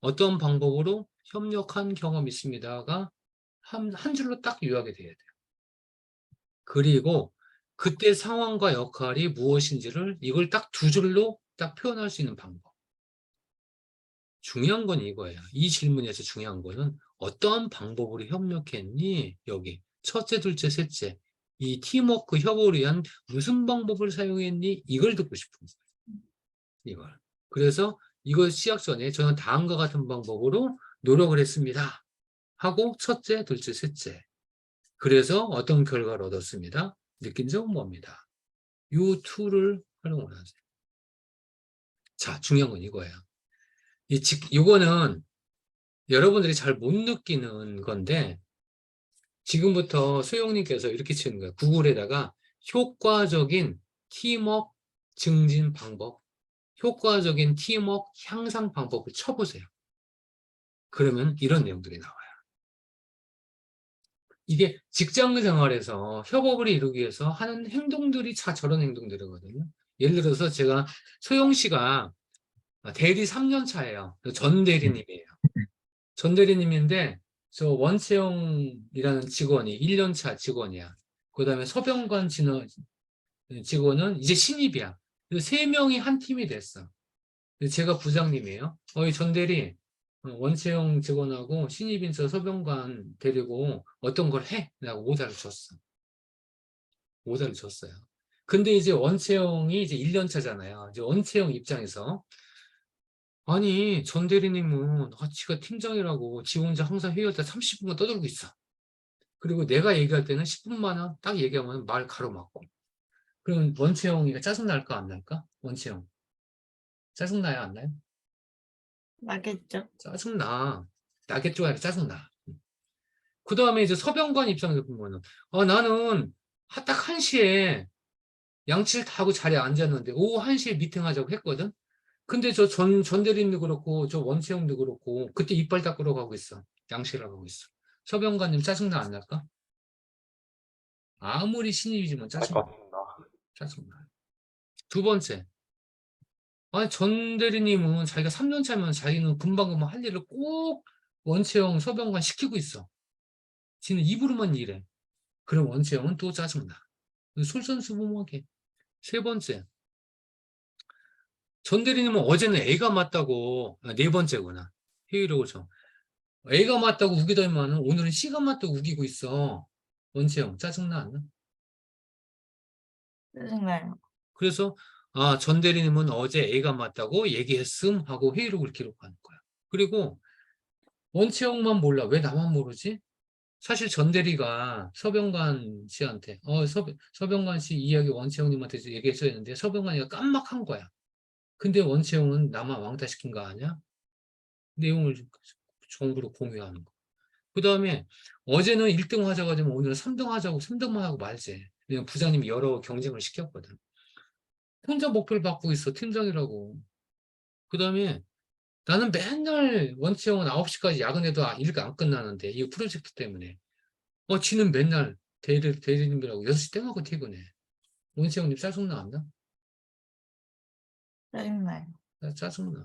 어떤 방법으로 협력한 경험이 있습니다가 한 줄로 딱 요약이 돼야 돼요. 그리고 그때 상황과 역할이 무엇인지를 이걸 딱 두 줄로 딱 표현할 수 있는 방법. 중요한 건 이거예요. 이 질문에서 중요한 거는 어떠한 방법으로 협력했니? 여기 첫째, 둘째, 셋째. 이 팀워크 협업을 위한 무슨 방법을 사용했니? 이걸 듣고 싶은 거예요. 이걸. 그래서 이걸 시작 전에 저는 다음과 같은 방법으로 노력을 했습니다. 하고 첫째, 둘째, 셋째. 그래서 어떤 결과를 얻었습니다. 느낀 점은 뭡니다. 이 툴을 활용을 하세요. 자, 중요한 건 이거예요. 이거는 여러분들이 잘 못 느끼는 건데 지금부터 소영님께서 이렇게 치는 거예요. 구글에다가 효과적인 팀워크 증진 방법, 효과적인 팀워크 향상 방법을 쳐보세요. 그러면 이런 내용들이 나와요. 이게 직장 생활에서 협업을 이루기 위해서 하는 행동들이 다 저런 행동들이거든요. 예를 들어서 제가 소영 씨가 대리 3년 차예요. 전 대리님이에요. 전 대리님인데 저 원채영이라는 직원이 1년 차 직원이야. 그다음에 서병관 직원은 이제 신입이야. 그래서 3명이 한 팀이 됐어. 제가 부장님이에요. 전 대리 원채영 직원하고 신입인 저 서병관 데리고 어떤 걸 해? 라고 오다를 줬어. 오다를 줬어요. 근데 이제 원채영이 이제 1년 차잖아요. 이제 원채영 입장에서 아니, 전 대리님은 지가 팀장이라고 지 혼자 항상 회의할 때 30분간 떠들고 있어. 그리고 내가 얘기할 때는 10분만 딱 얘기하면 말 가로막고. 그럼 원채영이가 짜증날까 안 날까? 원채영. 짜증나요 안 나요? 알겠죠? 짜증나. 나겠죠? 아니라 짜증나. 그 다음에 이제 서병관 입장에서 보면은 나는 딱 1시에 양치를 다 하고 자리에 앉았는데 오후 1시에 미팅하자고 했거든? 근데 저 전 대리님도 그렇고 저 원채영도 그렇고 그때 이빨 닦으러 가고 있어. 양치를 하고 있어. 서병관님 짜증나 안 날까? 아무리 신입이지만 짜증나. 짜증나. 두 번째. 아니 전 대리님은 자기가 3년 차면 자기는 금방금방 할 일을 꼭 원채영, 서병관 시키고 있어. 지는 입으로만 일해. 그럼 원채영은 또 짜증나. 솔선수범하게. 세 번째. 전 대리님은 어제는 A가 맞다고, 네 번째구나. 회의를 오죠. A가 맞다고 우기더니만은 오늘은 C가 맞다고 우기고 있어. 원채영, 짜증나, 안 나? 짜증나요. 그래서, 전 대리님은 어제 A가 맞다고 얘기했음 하고 회의록을 기록하는 거야. 그리고 원채영만 몰라. 왜 나만 모르지? 사실 전 대리가 서병관 씨한테, 서병관 씨 이야기 원채영님한테 얘기했어야 했는데 서병관이가 깜막한 거야. 근데 원채영은 나만 왕따시킨 거 아니야? 내용을 정부로 공유하는 거. 그 다음에 어제는 1등 하자고 하지만 오늘은 3등 하자고 3등만 하고 말지. 왜냐면 부장님이 여러 경쟁을 시켰거든. 혼자 목표를 받고 있어. 팀장이라고. 그 다음에 나는 맨날 원치형은 9시까지 야근해도 일가 안 끝나는데 이 프로젝트 때문에. 지는 맨날 대리님이라고 6시 땡하고 퇴근해. 원치형님 짜증나 안 나? 짜증나요. 짜증나.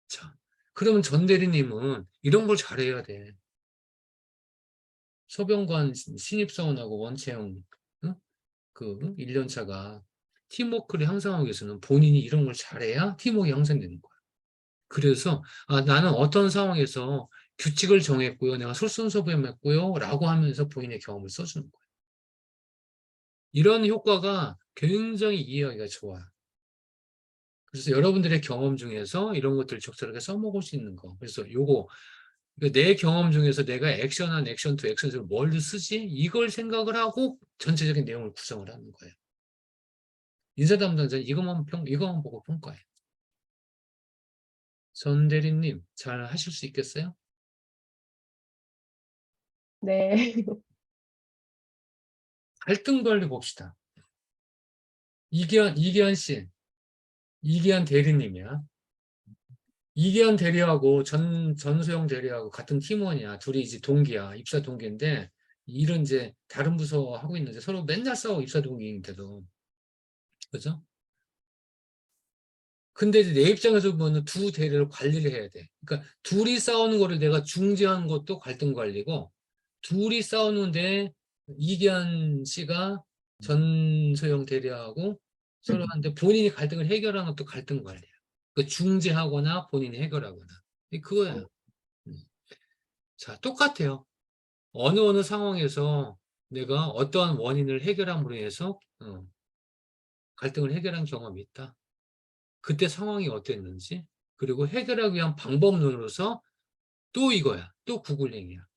자, 그러면 전 대리님은 이런 걸 잘해야 돼. 소병관 신입사원하고 원채용 그 1년차가 팀워크를 형성하기 위해서는 본인이 이런 걸 잘해야 팀워크가 형성되는 거야. 그래서 나는 어떤 상황에서 규칙을 정했고요. 내가 솔선수범했고요. 라고 하면서 본인의 경험을 써주는 거야. 이런 효과가 굉장히 이해하기가 좋아요. 그래서 여러분들의 경험 중에서 이런 것들을 적절하게 써먹을 수 있는 거. 그래서 요거 내 경험 중에서 내가 액션 1, 액션 2, 액션 3를 뭘 쓰지? 이걸 생각을 하고 전체적인 내용을 구성을 하는 거예요. 인사 담당자는 이것만 보고 평가해. 전 대리님 잘 하실 수 있겠어요? 네. 갈등 관리 봅시다. 이기현 씨, 이기현 대리님이야. 이기현 대리하고 전소영 대리하고 같은 팀원이야. 둘이 이제 동기야. 입사 동기인데 일은 이제 다른 부서 하고 있는데 서로 맨날 싸워 입사 동기인데도. 그죠? 근데 이제 내 입장에서 보면 두 대리를 관리를 해야 돼. 그러니까 둘이 싸우는 거를 내가 중재하는 것도 갈등 관리고 둘이 싸우는데 이기현 씨가 전소영 대리하고 서로 하는데 본인이 갈등을 해결하는 것도 갈등 관리야. 그 중재하거나 본인이 해결하거나. 그거예요. 자, 똑같아요. 어느 상황에서 내가 어떠한 원인을 해결함으로 해서 갈등을 해결한 경험이 있다. 그때 상황이 어땠는지, 그리고 해결하기 위한 방법론으로서 또 이거야. 또 구글링이야.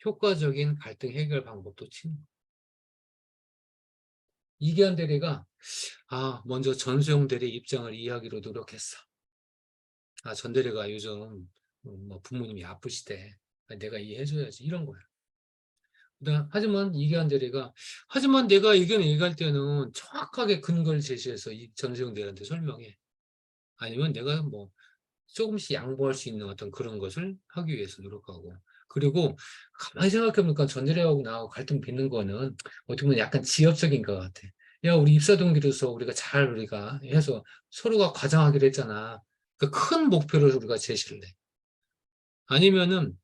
효과적인 갈등 해결 방법도 치는 거야. 이기한 대리가 먼저 전소영 대리 입장을 이해하기로 노력했어. 전 대리가 요즘 뭐 부모님이 아프시대. 내가 이해해줘야지. 이런 거야. 하지만 이기한 대리가 하지만 내가 의견을 얘기할 때는 정확하게 근거를 제시해서 이 전소영 대리한테 설명해. 아니면 내가 뭐 조금씩 양보할 수 있는 어떤 그런 것을 하기 위해서 노력하고. 그리고 가만히 생각해보니까 전 대리하고 나하고 갈등 빚는 거는 어떻게 보면 약간 지엽적인 것 같아. 야, 우리 입사 동기로서 우리가 해서 서로가 과장하기로 했잖아. 그 큰 목표를 우리가 제시를 해. 아니면은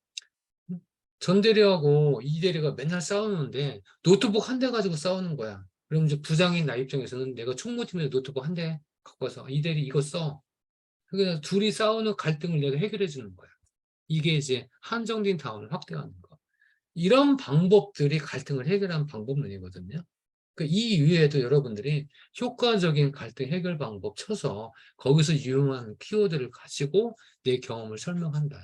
전 대리하고 이 대리가 맨날 싸우는데 노트북 한 대 가지고 싸우는 거야. 그럼 이제 부장인 나 입장에서는 내가 총무팀에서 노트북 한 대 갖고 와서 이 대리 이거 써. 그래서 둘이 싸우는 갈등을 내가 해결해 주는 거야. 이게 이제 한정된 다운을 확대하는 거. 이런 방법들이 갈등을 해결하는 방법론이거든요. 이 이외에도 여러분들이 효과적인 갈등 해결 방법 쳐서 거기서 유용한 키워드를 가지고 내 경험을 설명한다.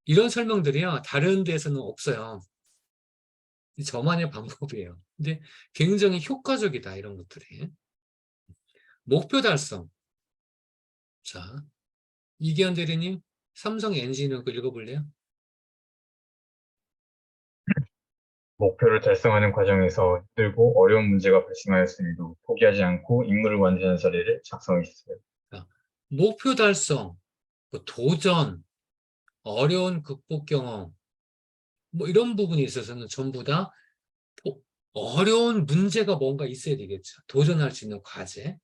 이런 설명들이요, 다른 데서는 없어요. 저만의 방법이에요. 근데 굉장히 효과적이다, 이런 것들이. 목표 달성. 자, 이기현 대리님, 삼성 엔지니어 거 읽어볼래요? 목표를 달성하는 과정에서 힘들고 어려운 문제가 발생하였음에도 포기하지 않고 임무를 완수하는 사례를 작성했어요. 자, 목표 달성, 도전, 어려운 극복 경험, 뭐 이런 부분에 있어서는 전부 다 어려운 문제가 뭔가 있어야 되겠죠. 도전할 수 있는 과제.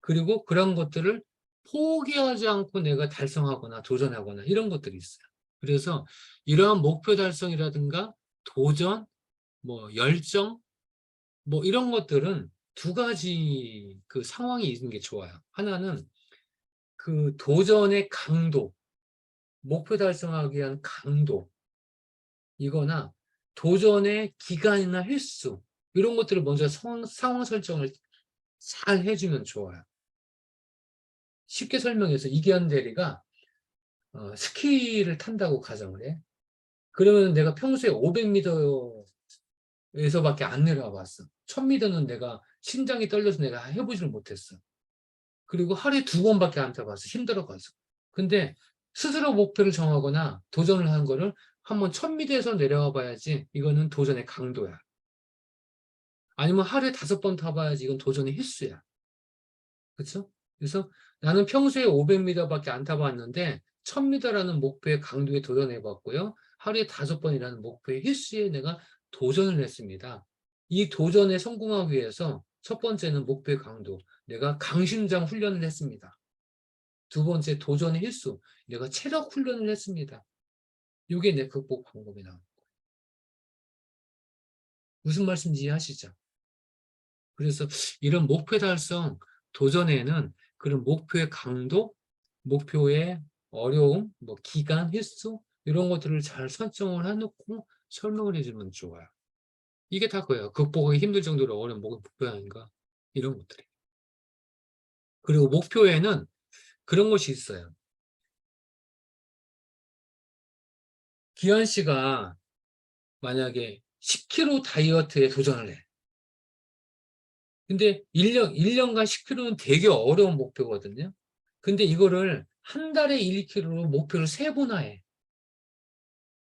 그리고 그런 것들을 포기하지 않고 내가 달성하거나 도전하거나 이런 것들이 있어요. 그래서 이러한 목표 달성이라든가 도전, 뭐 열정, 뭐 이런 것들은 두 가지 그 상황이 있는 게 좋아요. 하나는 그 도전의 강도, 목표 달성하기 위한 강도, 이거나 도전의 기간이나 횟수, 이런 것들을 먼저 상황 설정을 잘 해주면 좋아요. 쉽게 설명해서 이기현 대리가 스키를 탄다고 가정을 해. 그러면 내가 평소에 500m에서밖에 안 내려와 봤어. 1000m는 내가 심장이 떨려서 내가 해보지를 못했어. 그리고 하루에 2번밖에 안 타봤어. 힘들어가지고. 근데 스스로 목표를 정하거나 도전을 한 거를 한번 1000m에서 내려와 봐야지 이거는 도전의 강도야. 아니면 하루에 5번 타봐야지 이건 도전의 횟수야. 그렇죠? 그래서 나는 평소에 500m밖에 안 타봤는데 1000m라는 목표의 강도에 도전해 봤고요. 하루에 5번이라는 목표의 횟수에 내가 도전을 했습니다. 이 도전에 성공하기 위해서 첫 번째는 목표의 강도, 내가 강심장 훈련을 했습니다. 두 번째 도전의 횟수, 내가 체력 훈련을 했습니다. 이게 내 극복 방법이 나옵니다. 무슨 말씀인지 이해하시죠? 그래서 이런 목표 달성 도전에는 그런 목표의 강도, 목표의 어려움, 뭐 기간, 횟수 이런 것들을 잘 설정을 해놓고 설명을 해주면 좋아요. 이게 다 그거예요. 극복하기 힘들 정도로 어려운 목표 아닌가 이런 것들이. 그리고 목표에는 그런 것이 있어요. 기현 씨가 만약에 10kg 다이어트에 도전을 해. 근데 1년간 10kg는 되게 어려운 목표거든요. 근데 이거를 한 달에 1kg로 목표를 3번나 해.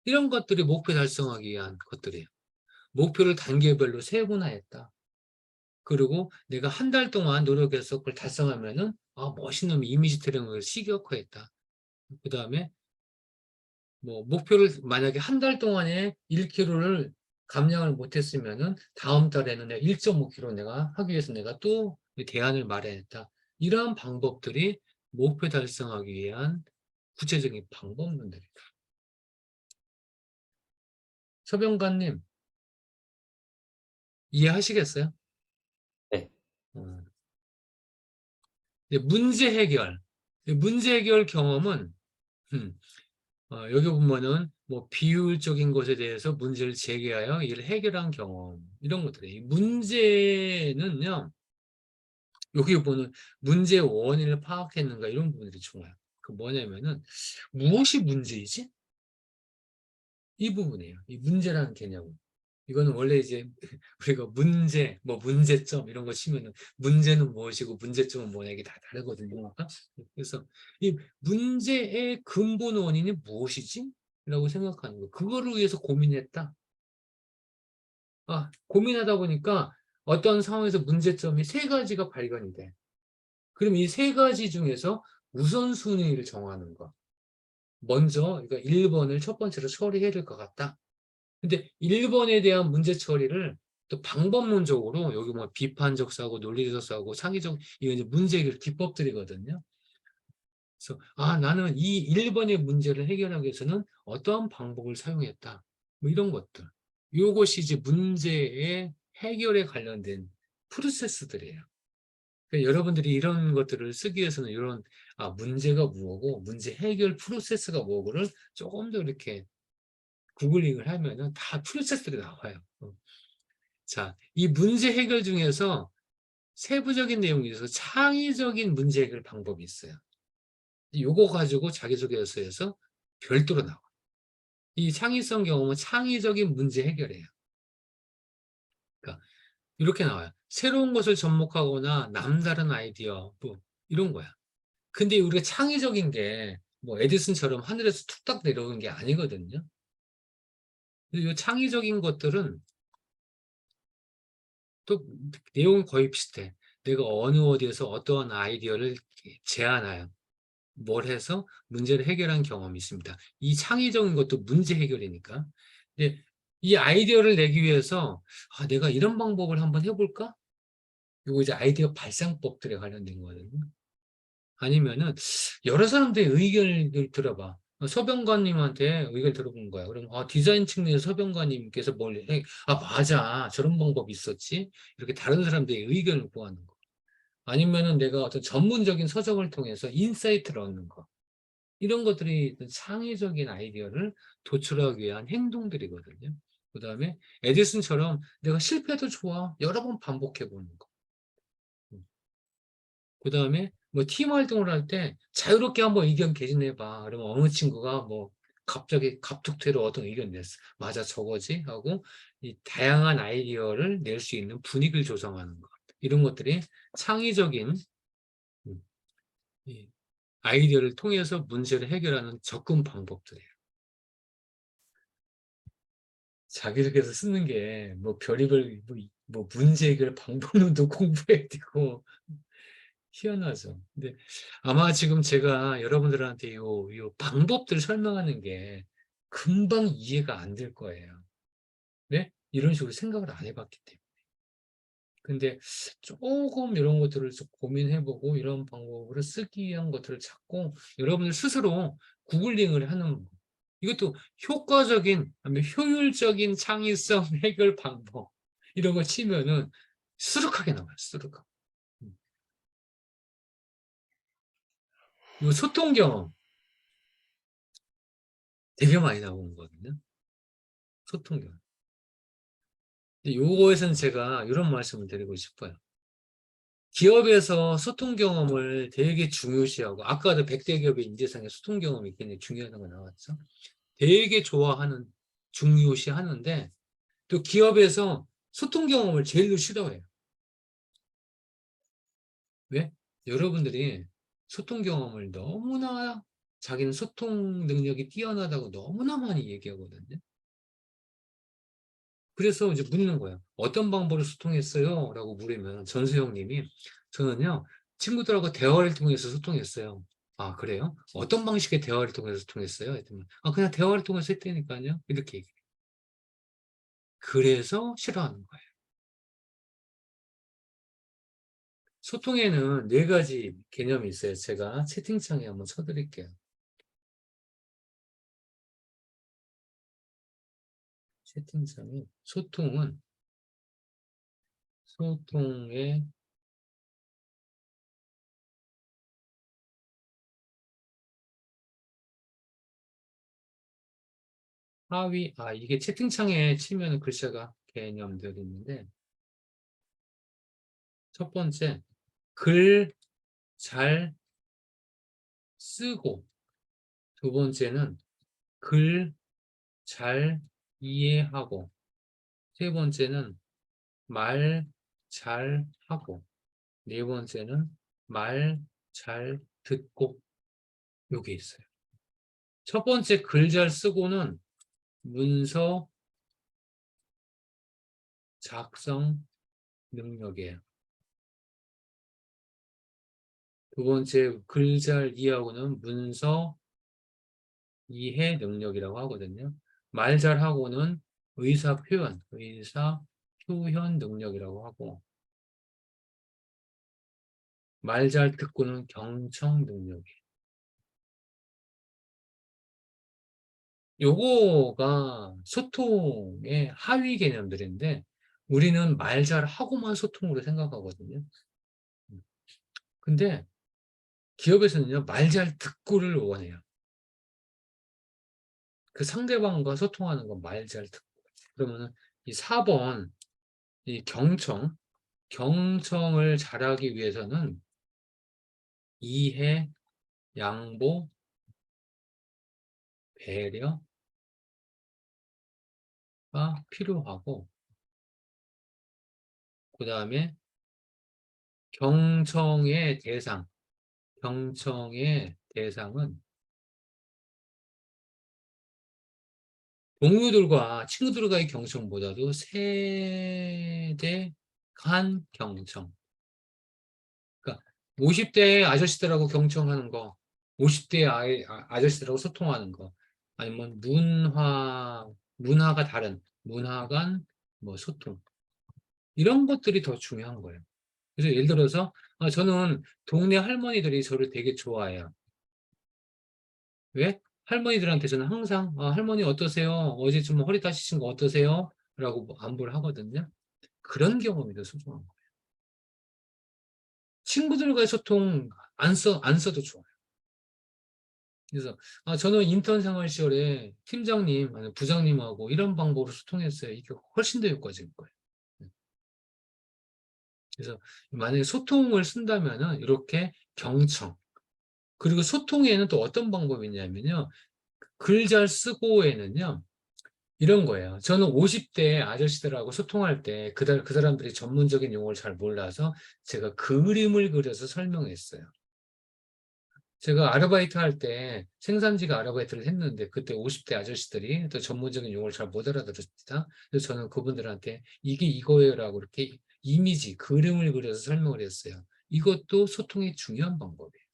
이런 것들이 목표 달성하기 위한 것들이에요. 목표를 단계별로 3번나 했다. 그리고 내가 한 달 동안 노력해서 그걸 달성하면은 멋있는 이미지 트레이닝을 시격화했다. 그 다음에 뭐 목표를 만약에 한 달 동안에 1kg를 감량을 못했으면은 다음 달에는 내가 1.5kg 내가 하기 위해서 내가 또 대안을 마련했다. 이러한 방법들이 목표 달성하기 위한 구체적인 방법론들이다. 서병관님 이해하시겠어요? 네. 문제 해결 경험은 여기 보면은 뭐 비효율적인 것에 대해서 문제를 제기하여 이를 해결한 경험 이런 것들이 문제는요. 여기 보는 문제의 원인을 파악했는가 이런 부분들이 중요해요. 그 뭐냐면은 무엇이 문제이지? 이 부분이에요. 이 문제라는 개념은. 이거는 원래 이제 우리가 문제, 뭐 문제점 이런 거 치면은 문제는 무엇이고 문제점은 뭐냐 이게 다 다르거든요. 그래서 이 문제의 근본 원인이 무엇이지? 라고 생각하는 거. 그거를 위해서 고민했다. 고민하다 보니까 어떤 상황에서 문제점이 3가지가 발견이 돼. 그럼 이 3가지 중에서 우선순위를 정하는 거. 먼저, 그러니까 1번을 첫 번째로 처리해야 될 것 같다. 근데 1번에 대한 문제 처리를 또 방법론적으로 여기 뭐 비판적 사고, 논리적 사고, 창의적 이거 이제 문제 해결 기법들이거든요. 그래서 나는 이 1번의 문제를 해결하기 위해서는 어떠한 방법을 사용했다. 뭐 이런 것들. 이것이 이제 문제의 해결에 관련된 프로세스들이에요. 그러니까 여러분들이 이런 것들을 쓰기 위해서는 이런 문제가 뭐고 문제 해결 프로세스가 뭐고를 조금 더 이렇게 구글링을 하면은 다 프로세스들이 나와요. 자, 이 문제 해결 중에서 세부적인 내용이 있어서 창의적인 문제 해결 방법이 있어요. 요거 가지고 자기소개서에서 별도로 나와. 이 창의성 경험은 창의적인 문제 해결이에요. 그러니까 이렇게 나와요. 새로운 것을 접목하거나 남다른 아이디어 뭐 이런 거야. 근데 우리가 창의적인 게 뭐 에디슨처럼 하늘에서 툭딱 내려오는 게 아니거든요. 이 창의적인 것들은 또 내용이 거의 비슷해. 내가 어느 어디에서 어떠한 아이디어를 제안하여 뭘 해서 문제를 해결한 경험이 있습니다. 이 창의적인 것도 문제 해결이니까. 근데 이 아이디어를 내기 위해서 내가 이런 방법을 한번 해볼까? 이거 이제 아이디어 발상법들에 관련된 거거든요. 아니면은 여러 사람들의 의견을 들어봐. 서병관님한테 의견을 들어본 거야. 그럼 디자인 측면에서 서병관님께서 뭘 해? 맞아. 저런 방법이 있었지. 이렇게 다른 사람들의 의견을 구하는 거. 아니면은 내가 어떤 전문적인 서적을 통해서 인사이트를 얻는 거. 이런 것들이 창의적인 아이디어를 도출하기 위한 행동들이거든요. 그 다음에 에디슨처럼 내가 실패해도 좋아. 여러 번 반복해 보는 거. 그 다음에 뭐 팀 활동을 할 때 자유롭게 한번 의견 개진해봐. 그러면 어느 친구가 뭐 갑자기 갑툭튀로 어떤 의견 냈어. 맞아, 저거지 하고 이 다양한 아이디어를 낼 수 있는 분위기를 조성하는 것. 이런 것들이 창의적인 이 아이디어를 통해서 문제를 해결하는 접근 방법들이에요. 자기소개서 쓰는 게 뭐 별의별 뭐 문제 해결 방법론도 공부해야 되고 희한하죠. 근데 아마 지금 제가 여러분들한테 요 방법들 설명하는 게 금방 이해가 안 될 거예요. 네? 이런 식으로 생각을 안 해봤기 때문에. 근데 조금 이런 것들을 좀 고민해보고 이런 방법으로 쓰기 위한 것들을 찾고 여러분들 스스로 구글링을 하는 이것도 효과적인, 아니면 효율적인 창의성 해결 방법 이런 거 치면은 수룩하게 나와요. 수룩하게. 이 소통 경험 되게 많이 나오는 거거든요. 소통 경험. 근데 요거에서는 제가 이런 말씀을 드리고 싶어요. 기업에서 소통 경험을 되게 중요시하고 아까도 100대 기업의 인재상에 소통 경험이 굉장히 중요하다는 거 나왔죠. 되게 좋아하는, 중요시 하는데 또 기업에서 소통 경험을 제일로 싫어해요. 왜? 여러분들이 소통 경험을 너무나 자기는 소통 능력이 뛰어나다고 너무나 많이 얘기하거든요. 그래서 이제 묻는 거예요. 어떤 방법으로 소통했어요? 라고 물으면 전수영 님이 저는요, 친구들하고 대화를 통해서 소통했어요. 아, 그래요? 어떤 방식의 대화를 통해서 소통했어요? 했더니, 아, 그냥 대화를 통해서 했다니까요. 이렇게 얘기해요. 그래서 싫어하는 거예요. 소통에는 4가지 개념이 있어요. 제가 채팅창에 한번 쳐드릴게요. 채팅창에 소통의 하위, 이게 채팅창에 치면 글자가 개념들이 있는데, 첫 번째, 글 잘 쓰고, 두 번째는 글 잘 이해하고, 세 번째는 말 잘 하고, 네 번째는 말 잘 듣고, 요게 있어요. 첫 번째 글 잘 쓰고는 문서 작성 능력이에요. 두 번째 글 잘 이해하고는 문서 이해 능력이라고 하거든요. 말 잘하고는 의사 표현 능력이라고 하고, 말 잘 듣고는 경청 능력이에요. 요거가 소통의 하위 개념들인데 우리는 말 잘하고만 소통으로 생각하거든요. 근데 기업에서는요, 말 잘 듣고를 원해요. 그 상대방과 소통하는 건 말 잘 듣고. 그러면은 이 4번, 이 경청을 잘하기 위해서는 이해, 양보, 배려가 필요하고, 그 다음에 경청의 대상은 동료들과 친구들과의 경청보다도 세대 간 경청. 그러니까 50대 아저씨들하고 경청하는 거, 50대 아저씨들하고 소통하는 거, 아니면 문화가 다른 문화 간 뭐 소통, 이런 것들이 더 중요한 거예요. 그래서 예를 들어서 저는 동네 할머니들이 저를 되게 좋아해요. 왜? 할머니들한테 저는 항상 할머니 어떠세요? 어제 좀 허리 다치신 거 어떠세요? 라고 안부를 하거든요. 그런 경험이 더 소중한 거예요. 친구들과의 소통 안 써도 좋아요. 그래서 저는 인턴 생활 시절에 팀장님, 아니 부장님하고 이런 방법으로 소통했어요. 이게 훨씬 더 효과적인 거예요. 그래서 만약에 소통을 쓴다면은 이렇게 경청, 그리고 소통에는 또 어떤 방법이 있냐면요, 글 잘 쓰고에는요 이런 거예요. 저는 50대 아저씨들하고 소통할 때 그 사람들이 전문적인 용어를 잘 몰라서 제가 그림을 그려서 설명했어요. 제가 아르바이트 할 때 생산직에 아르바이트를 했는데 그때 50대 아저씨들이 또 전문적인 용어를 잘 못 알아들었습니다. 그래서 저는 그분들한테 이게 이거예요라고 이렇게 이미지, 그림을 그려서 설명을 했어요. 이것도 소통의 중요한 방법이에요.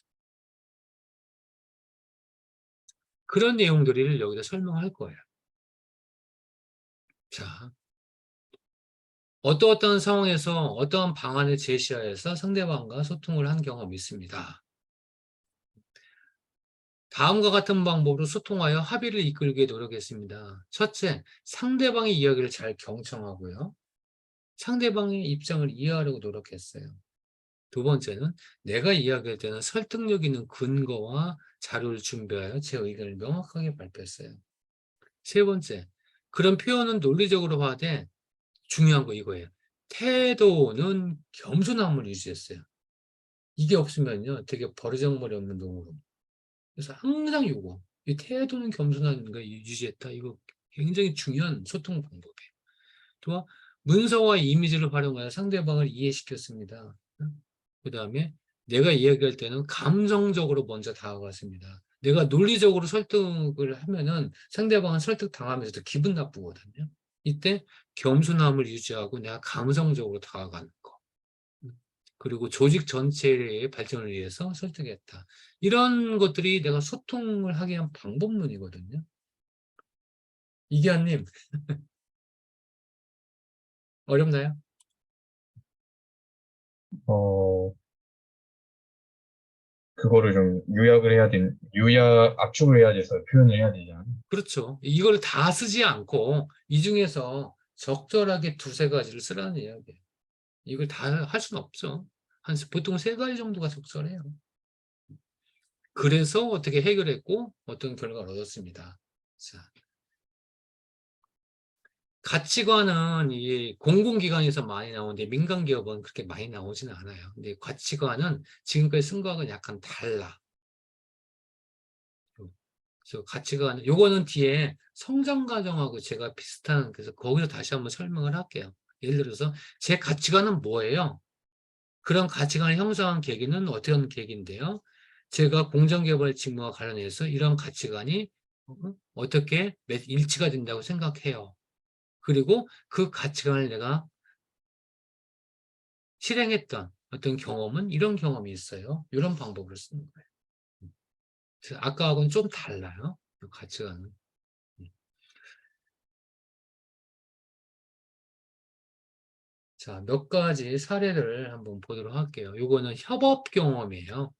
그런 내용들을 여기다 설명할 거예요. 자, 어떠한 상황에서 어떠한 방안을 제시하여서 상대방과 소통을 한 경험이 있습니다. 다음과 같은 방법으로 소통하여 합의를 이끌게 노력했습니다. 첫째, 상대방의 이야기를 잘 경청하고요. 상대방의 입장을 이해하려고 노력했어요. 두 번째는 내가 이야기할 때는 설득력 있는 근거와 자료를 준비하여 제 의견을 명확하게 발표했어요. 세 번째, 그런 표현은 논리적으로 하되 중요한 거 이거예요. 태도는 겸손함을 유지했어요. 이게 없으면요, 되게 버르장머리 없는 놈으로. 그래서 항상 요거, 이 태도는 겸손한 거 유지했다. 이거 굉장히 중요한 소통 방법이에요. 또한 문서와 이미지를 활용하여 상대방을 이해시켰습니다. 그 다음에 내가 이야기할 때는 감성적으로 먼저 다가갔습니다. 내가 논리적으로 설득을 하면은 상대방은 설득당하면서도 기분 나쁘거든요. 이때 겸손함을 유지하고 내가 감성적으로 다가가는 거. 그리고 조직 전체의 발전을 위해서 설득했다. 이런 것들이 내가 소통을 하게 한 방법론이거든요. 이기환님, 어렵나요? 그거를 좀 압축을 해야 돼서 표현을 해야 되잖아. 그렇죠. 이걸 다 쓰지 않고 이 중에서 적절하게 두세 가지를 쓰라는 이야기예요. 이걸 다 할 수는 없죠. 보통 세 가지 정도가 적절해요. 그래서 어떻게 해결했고 어떤 결과를 얻었습니다. 자, 가치관은 이 공공기관에서 많이 나오는데 민간기업은 그렇게 많이 나오지는 않아요. 근데 가치관은 지금까지 쓴 거하고는 약간 달라. 그래서 가치관, 요거는 뒤에 성장과정하고 제가 비슷한, 그래서 거기서 다시 한번 설명을 할게요. 예를 들어서 제 가치관은 뭐예요? 그런 가치관을 형성한 계기는 어떤 계기인데요? 제가 공정개발 직무와 관련해서 이런 가치관이 어떻게 일치가 된다고 생각해요. 그리고 그 가치관을 내가 실행했던 어떤 경험은 이런 경험이 있어요. 이런 방법으로 쓰는 거예요. 그래서 아까하고는 좀 달라요. 그 가치관은. 자, 몇 가지 사례를 한번 보도록 할게요. 요거는 협업 경험이에요.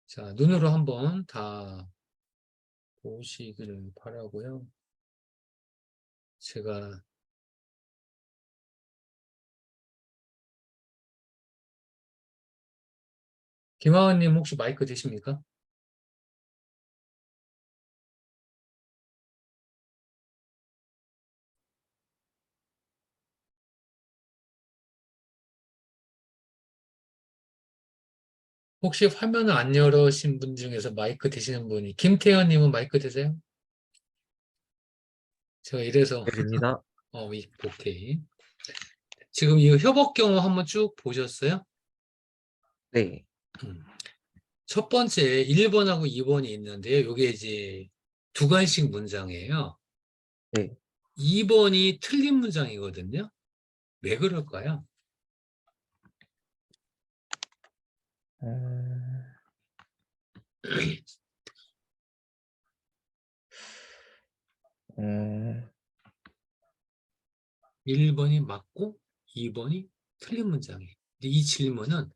자, 눈으로 한번 다 보시기를 바라고요. 제가 김하은님 혹시 마이크 되십니까? 혹시 화면을 안 열으신 분 중에서 마이크 되시는 분이 김태현님은 마이크 되세요? 제가 이래서 됩니다. 오케이. 지금 이 협업 경험 한번 쭉 보셨어요? 네. 첫 번째 1번하고 2번이 있는데요. 이게 이제 두 가지씩 문장이에요. 네. 2번이 틀린 문장이거든요. 왜 그럴까요? 음, 1번이 맞고 2번이 틀린 문장이에요. 근데 이 질문은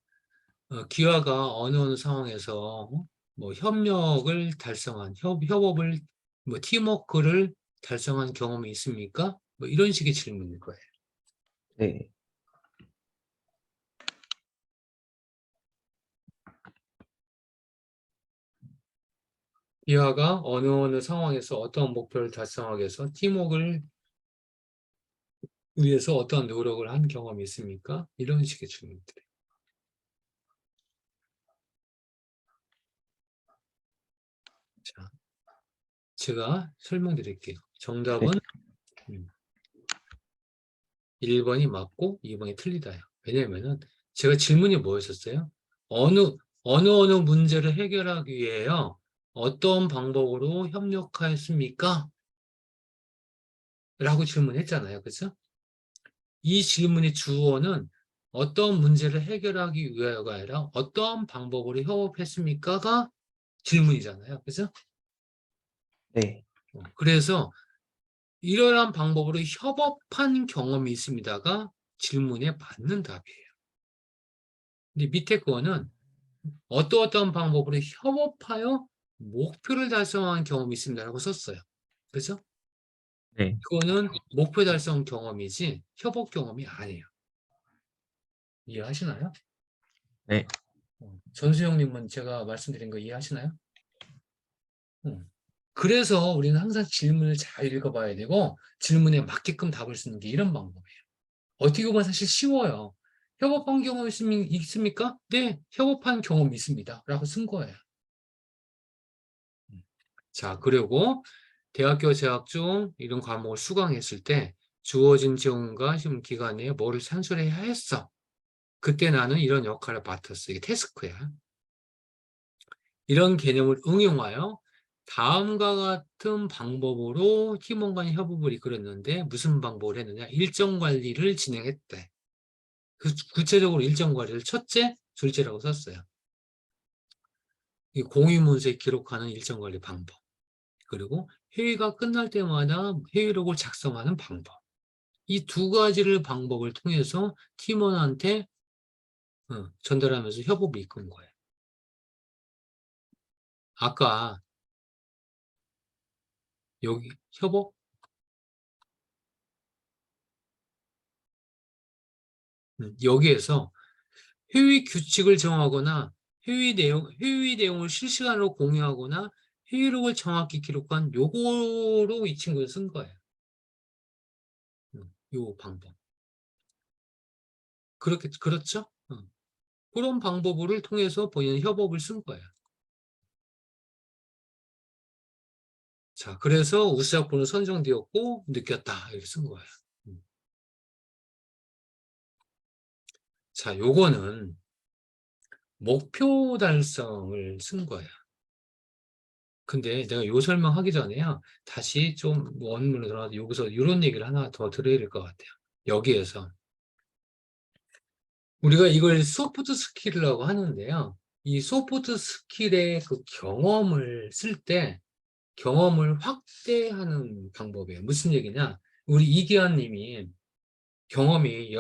기화가 어느 상황에서 뭐 협력을 달성한 협업을 뭐 팀워크를 달성한 경험이 있습니까? 뭐 이런 식의 질문일 거예요. 네. 기화가 어느 상황에서 어떤 목표를 달성하기 위해서 팀워크를 위해서 어떠한 노력을 한 경험이 있습니까? 이런 식의 질문들. 자, 제가 설명드릴게요. 정답은 1번이 맞고 2번이 틀리다요. 왜냐면은 제가 질문이 뭐였었어요? 어느 문제를 해결하기 위해요. 어떤 방법으로 협력하였습니까? 라고 질문했잖아요. 그죠? 이 질문의 주어는 어떤 문제를 해결하기 위하여가 아니라 어떤 방법으로 협업했습니까가 질문이잖아요. 그죠? 네. 그래서 이러한 방법으로 협업한 경험이 있습니다가 질문에 맞는 답이에요. 근데 밑에 거는 어떠한 방법으로 협업하여 목표를 달성한 경험이 있습니다라고 썼어요. 그죠? 네. 이거는 목표 달성 경험이지 협업 경험이 아니에요. 이해하시나요? 네. 전수영님은 제가 말씀드린 거 이해하시나요? 그래서 우리는 항상 질문을 잘 읽어봐야 되고 질문에 맞게끔 답을 쓰는 게 이런 방법이에요. 어떻게 보면 사실 쉬워요. 협업한 경험 있습니까? 네, 협업한 경험 있습니다. 라고 쓴 거예요. 자, 그리고 대학교 재학 중 이런 과목을 수강했을 때 주어진 지원과 시험 기간에 뭐를 산술해야 했어. 그때 나는 이런 역할을 맡았어. 이게 태스크야. 이런 개념을 응용하여 다음과 같은 방법으로 팀원 간 협업을 이끌었는데 무슨 방법을 했느냐? 일정 관리를 진행했대. 구체적으로 일정 관리를 첫째, 둘째라고 썼어요. 이 공유 문서에 기록하는 일정 관리 방법. 그리고 회의가 끝날 때마다 회의록을 작성하는 방법. 이 두 가지를 방법을 통해서 팀원한테 전달하면서 협업을 이끈 거예요. 아까 여기 협업 여기에서 회의 규칙을 정하거나 회의 내용을 실시간으로 공유하거나 회의록을 정확히 기록한 요거로 이 친구를 쓴 거예요. 요 방법. 그렇죠? 그런 방법을 통해서 본인은 협업을 쓴 거예요. 자, 그래서 우수작품은 선정되었고 느꼈다 이렇게 쓴 거예요. 자, 요거는 목표 달성을 쓴 거예요. 근데 내가 요 설명하기 전에요. 다시 좀 원문으로 들어가서 여기서 이런 얘기를 하나 더 드려야 될 것 같아요. 여기에서 우리가 이걸 소프트 스킬이라고 하는데요. 이 소프트 스킬의 그 경험을 쓸 때 경험을 확대하는 방법이에요. 무슨 얘기냐? 우리 이기환 님이 경험이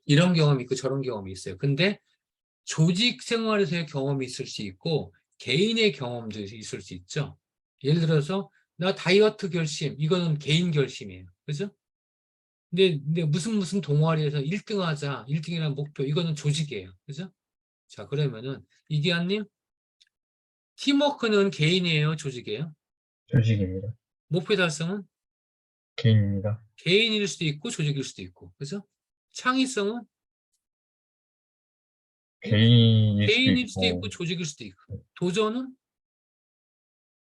이런 경험이 있고 저런 경험이 있어요. 근데 조직 생활에서의 경험이 있을 수 있고 개인의 경험도 있을 수 있죠. 예를 들어서 나 다이어트 결심, 이거는 개인 결심이에요. 그죠? 근데 무슨 동아리에서 1등 하자, 1등이라는 목표, 이거는 조직이에요. 그죠? 자, 그러면은 이기환님, 팀워크는 개인이에요, 조직이에요? 조직입니다. 목표 달성은 개인입니다. 개인일 수도 있고 조직일 수도 있고, 그죠? 창의성은 개인일 수도 개인일 수도 있고 있고, 조직일 수도 있고, 도전은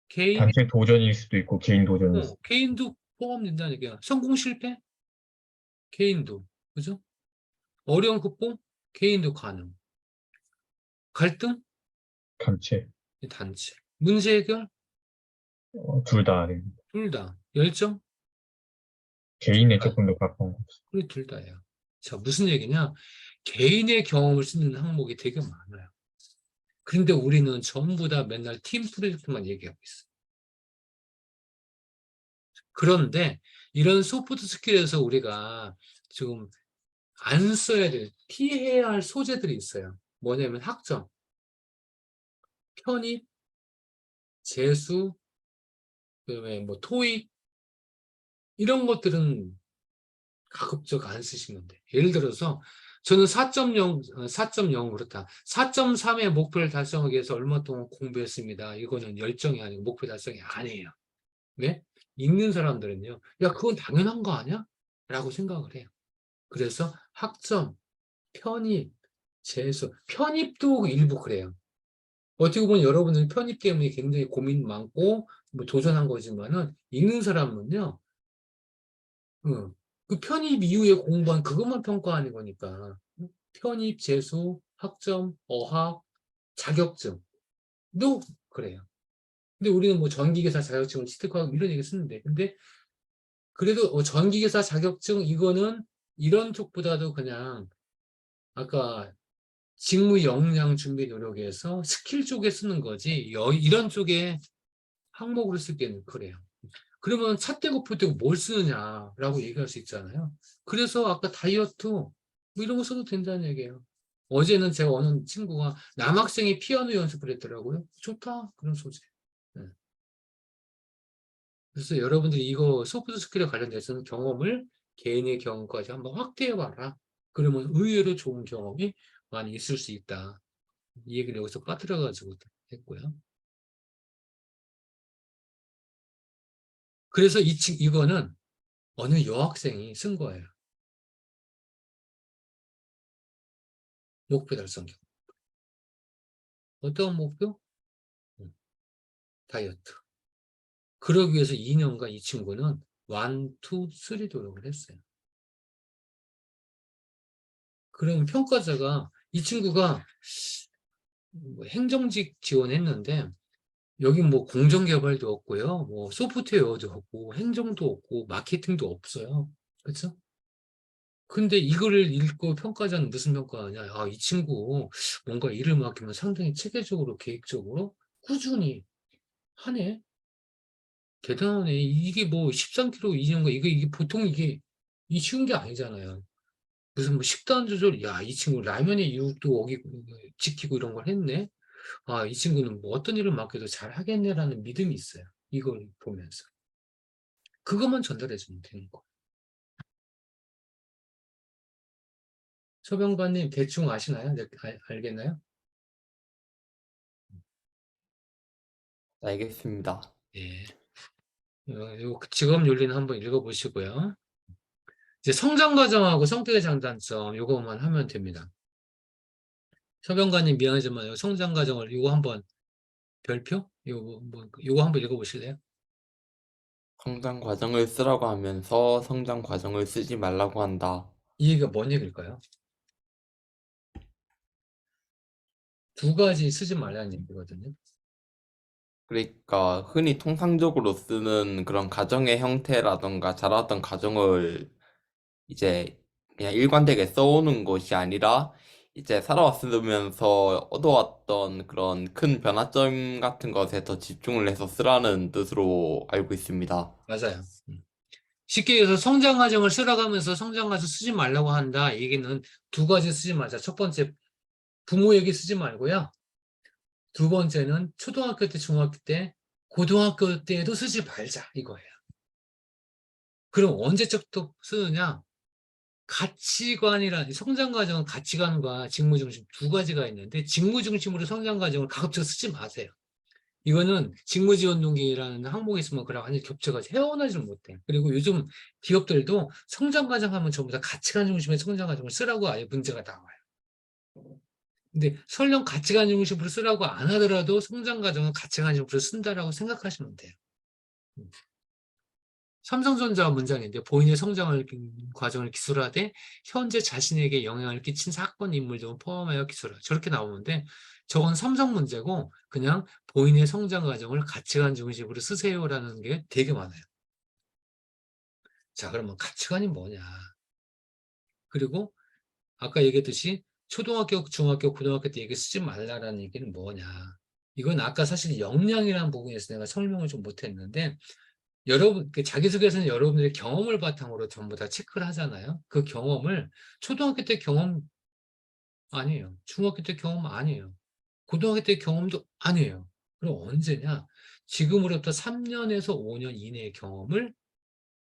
개인, 단체 도전일 수도 있고, 개인 도전일 수도 개인도 포함된다는 얘기야. 성공 실패? 개인도, 그죠? 어려운 극복? 개인도 가능. 갈등? 있고, 단체, 단체. 문제 해결? 둘 다 아닙니다. 둘 다. 열정? 개인에 조금 더 가까운 것 같습니다. 우리 둘 다예요. 자, 무슨 얘기냐? 개인의 경험을 쓰는 항목이 되게 많아요. 그런데 우리는 전부 다 맨날 팀 프로젝트만 얘기하고 있어요. 그런데 이런 소프트 스킬에서 우리가 지금 안 써야 될, 피해야 할 소재들이 있어요. 뭐냐면 학점, 편입, 재수, 그다음에 뭐 토익, 이런 것들은 가급적 안 쓰시면 돼요. 예를 들어서 저는 4.0 그렇다. 4.3의 목표를 달성하기 위해서 얼마 동안 공부했습니다. 이거는 열정이 아니고 목표 달성이 아니에요. 왜? 읽는 사람들은요. 야, 그건 당연한 거 아니야? 라고 생각을 해요. 그래서 학점, 편입, 재수, 편입도 일부 그래요. 어떻게 보면 여러분은 편입 때문에 굉장히 고민 많고 뭐 도전한 거지만은 읽는 사람은요. 그 편입 이후에 공부한 그것만 평가하는 거니까 편입, 재수, 학점, 어학 자격증도 그래요. 근데 우리는 뭐 전기기사 자격증을 취득하고 이런 얘기 쓰는데, 근데 그래도 전기기사 자격증 이거는 이런 쪽보다도 그냥 아까 직무 역량 준비 노력에서 스킬 쪽에 쓰는 거지 이런 쪽에 항목으로 쓰기에는 그래요. 그러면 차 떼고 풀 떼고 뭘 쓰느냐라고 얘기할 수 있잖아요. 그래서 아까 다이어트 뭐 이런 거 써도 된다는 얘기예요. 어제는 제가 어느 친구가 남학생이 피아노 연습을 했더라고요. 좋다 그런 소재. 네. 그래서 여러분들이 이거 소프트 스킬에 관련돼서는 경험을 개인의 경험까지 한번 확대해봐라. 그러면 의외로 좋은 경험이 많이 있을 수 있다. 이 얘기를 여기서 빠뜨려가지고 했고요. 그래서 이거는 어느 여학생이 쓴 거예요. 목표 달성 경험. 어떤 목표? 다이어트. 그러기 위해서 2년간 이 친구는 1, 2, 3 노력을 했어요. 그러면 평가자가 이 친구가 행정직 지원했는데 여기 뭐 공정개발도 없고요, 뭐 소프트웨어도 없고 행정도 없고 마케팅도 없어요. 그렇죠? 근데 이거를 읽고 평가자는 무슨 평가하냐? 아, 이 친구 뭔가 일을 맡기면 상당히 체계적으로 계획적으로 꾸준히 하네. 대단하네. 이게 뭐 13kg 2년간 이게 보통 이게 쉬운 게 아니잖아요. 무슨 뭐 식단 조절, 야, 이 친구 라면의 유혹도 어기고 지키고 이런 걸 했네. 아, 이 친구는 뭐 어떤 일을 맡겨도 잘 하겠네라는 믿음이 있어요. 이걸 보면서. 그것만 전달해 주면 되는 거. 서병관님 대충 아시나요? 네, 알겠나요? 알겠습니다. 예. 요 직업 윤리는 한번 읽어보시고요. 이제 성장 과정하고 성격의 장단점 요거만 하면 됩니다. 서병관님 미안하지만 요 성장 과정을 요거 한번 별표? 요거 한번 읽어보실래요? 성장 과정을 쓰라고 하면서 성장 과정을 쓰지 말라고 한다. 이 얘기가 뭔 얘기일까요? 두 가지 쓰지 말라는 얘기거든요. 그러니까 흔히 통상적으로 쓰는 그런 가정의 형태라던가 자라왔던 가정을 이제 그냥 일관되게 써오는 것이 아니라 이제 살아왔으면서 얻어왔던 그런 큰 변화점 같은 것에 더 집중을 해서 쓰라는 뜻으로 알고 있습니다. 맞아요. 쉽게 얘기해서 성장 과정을 쓰라가면서 성장 과정 쓰지 말라고 한다. 이 얘기는 두 가지 쓰지 말자. 첫 번째, 부모 얘기 쓰지 말고요. 두 번째는 초등학교 때, 중학교 때, 고등학교 때에도 쓰지 말자. 이거예요. 그럼 언제적부터 쓰느냐? 가치관이란, 성장 과정은 가치관과 직무 중심 두 가지가 있는데, 직무 중심으로 성장 과정을 가급적 쓰지 마세요. 이거는 직무지원동기라는 항목이 있으면 그랑 완전히 겹쳐가지고 헤어나질 못해. 그리고 요즘 기업들도 성장 과정 하면 전부 다 가치관 중심의 성장 과정을 쓰라고 아예 문제가 나와요. 근데 설령 가치관 중심으로 쓰라고 안 하더라도 성장 과정은 가치관 중심으로 쓴다라고 생각하시면 돼요. 삼성전자 문장인데 본인의 성장을 과정을 기술하되 현재 자신에게 영향을 끼친 사건, 인물 등을 포함하여 기술하라. 저렇게 나오는데 저건 삼성 문제고 그냥 본인의 성장 과정을 가치관 중심으로 쓰세요라는 게 되게 많아요. 자, 그러면 가치관이 뭐냐? 그리고 아까 얘기했듯이 초등학교, 중학교, 고등학교 때 얘기 쓰지 말라라는 얘기는 뭐냐? 이건 아까 사실 역량이라는 부분에서 내가 설명을 좀 못했는데 여러분, 자기소개서는 여러분들의 경험을 바탕으로 전부 다 체크를 하잖아요. 그 경험을 초등학교 때 경험 아니에요. 중학교 때 경험 아니에요. 고등학교 때 경험도 아니에요. 그럼 언제냐? 지금으로부터 3년에서 5년 이내의 경험을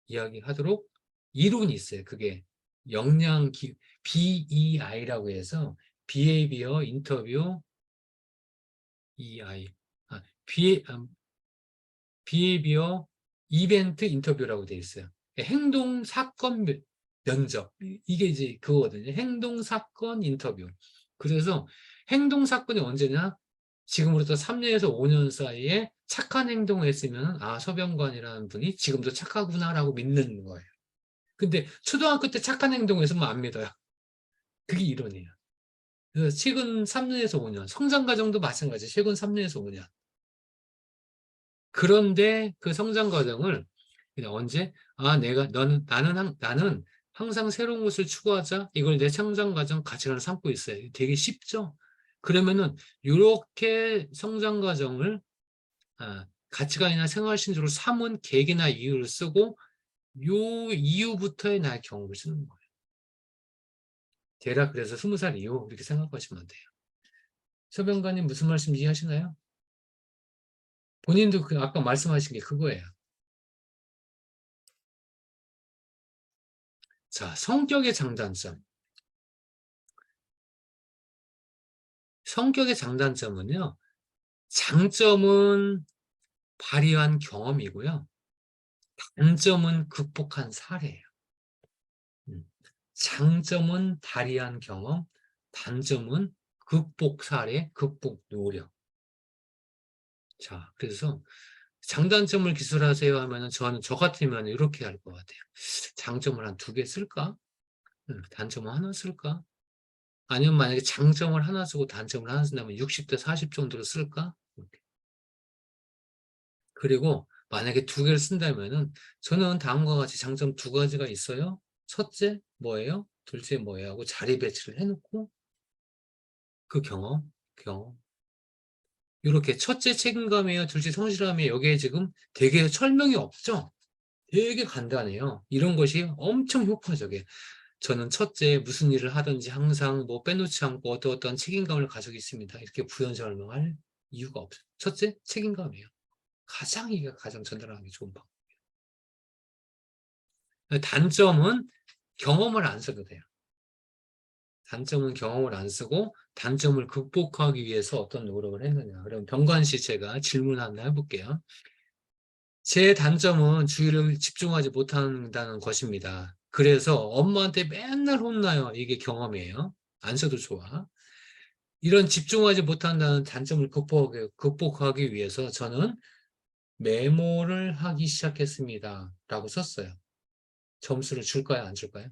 이야기하도록 이론이 있어요. 그게 역량 BEI라고 해서 Behavior Interview EI Behavior 이벤트 인터뷰라고 되어 있어요. 행동 사건 면접 이게 이제 그거거든요. 행동 사건 인터뷰. 그래서 행동 사건이 언제냐? 지금으로부터 3년에서 5년 사이에 착한 행동을 했으면 아, 서병관이라는 분이 지금도 착하구나라고 믿는 거예요. 근데 초등학교 때 착한 행동을 했으면 안 믿어요. 그게 이론이에요. 그래서 최근 3년에서 5년, 성장 과정도 마찬가지. 최근 3년에서 5년. 그런데 그 성장 과정을 그냥 언제? 나는 항상 새로운 것을 추구하자. 이걸 내 성장 과정 가치관을 삼고 있어요. 되게 쉽죠? 그러면은 이렇게 성장 과정을 가치관이나 생활 신조로 삼은 계기나 이유를 쓰고 요 이유부터의 나의 경험을 쓰는 거예요. 대략 그래서 20살 이후 이렇게 생각하시면 돼요. 서병관님 무슨 말씀 이해하시나요? 본인도 아까 말씀하신 게 그거예요. 자, 성격의 장단점. 성격의 장단점은요. 장점은 발휘한 경험이고요. 단점은 극복한 사례예요. 장점은 발휘한 경험, 단점은 극복 사례, 극복 노력. 자, 그래서 장단점을 기술하세요 하면은 저 같으면 이렇게 할 것 같아요. 장점을 한 2개 쓸까? 단점을 하나 쓸까? 아니면 만약에 장점을 하나 쓰고 단점을 하나 쓴다면 60대 40 정도로 쓸까? 이렇게. 그리고 만약에 2개를 쓴다면은 저는 다음과 같이 장점 2가지가 있어요. 첫째 뭐예요? 둘째 뭐예요? 하고 자리 배치를 해놓고 그 경험. 이렇게 첫째 책임감이에요. 둘째 성실함이에요. 여기에 지금 되게 설명이 없죠? 되게 간단해요. 이런 것이 엄청 효과적이에요. 저는 첫째 무슨 일을 하든지 항상 뭐 빼놓지 않고 어떤 책임감을 가지고 있습니다. 이렇게 부연 설명할 이유가 없어요. 첫째 책임감이에요. 이게 가장 전달하기 좋은 방법이에요. 단점은 경험을 안 써도 돼요. 단점은 경험을 안 쓰고 단점을 극복하기 위해서 어떤 노력을 했느냐. 그럼 병관 씨 제가 질문 하나 해볼게요. 제 단점은 주의를 집중하지 못한다는 것입니다. 그래서 엄마한테 맨날 혼나요. 이게 경험이에요. 안 써도 좋아. 이런 집중하지 못한다는 단점을 극복하기 위해서 저는 메모를 하기 시작했습니다. 라고 썼어요. 점수를 줄까요? 안 줄까요?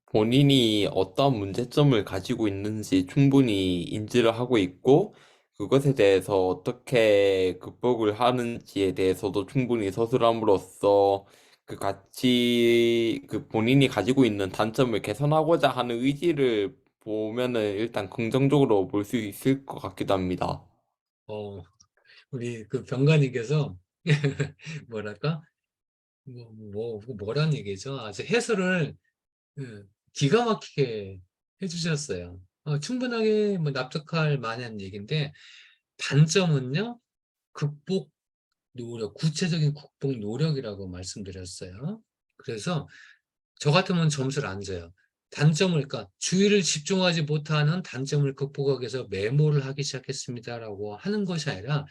본인이 어떤 문제점을 가지고 있는지 충분히 인지를 하고 있고, 그것에 대해서 어떻게 극복을 하는지에 대해서도 충분히 서술함으로써 그 본인이 가지고 있는 단점을 개선하고자 하는 의지를 보면은 일단 긍정적으로 볼 수 있을 것 같기도 합니다. 우리 그 병관님께서 뭐랄까? 뭐란 얘기죠? 아주 해설을 기가 막히게 해주셨어요. 충분하게 뭐 납득할 만한 얘기인데, 단점은요, 극복 노력, 구체적인 극복 노력이라고 말씀드렸어요. 그래서 저 같으면 점수를 안 줘요. 그러니까 주의를 집중하지 못하는 단점을 극복하기 위해서 메모를 하기 시작했습니다라고 하는 것이 아니라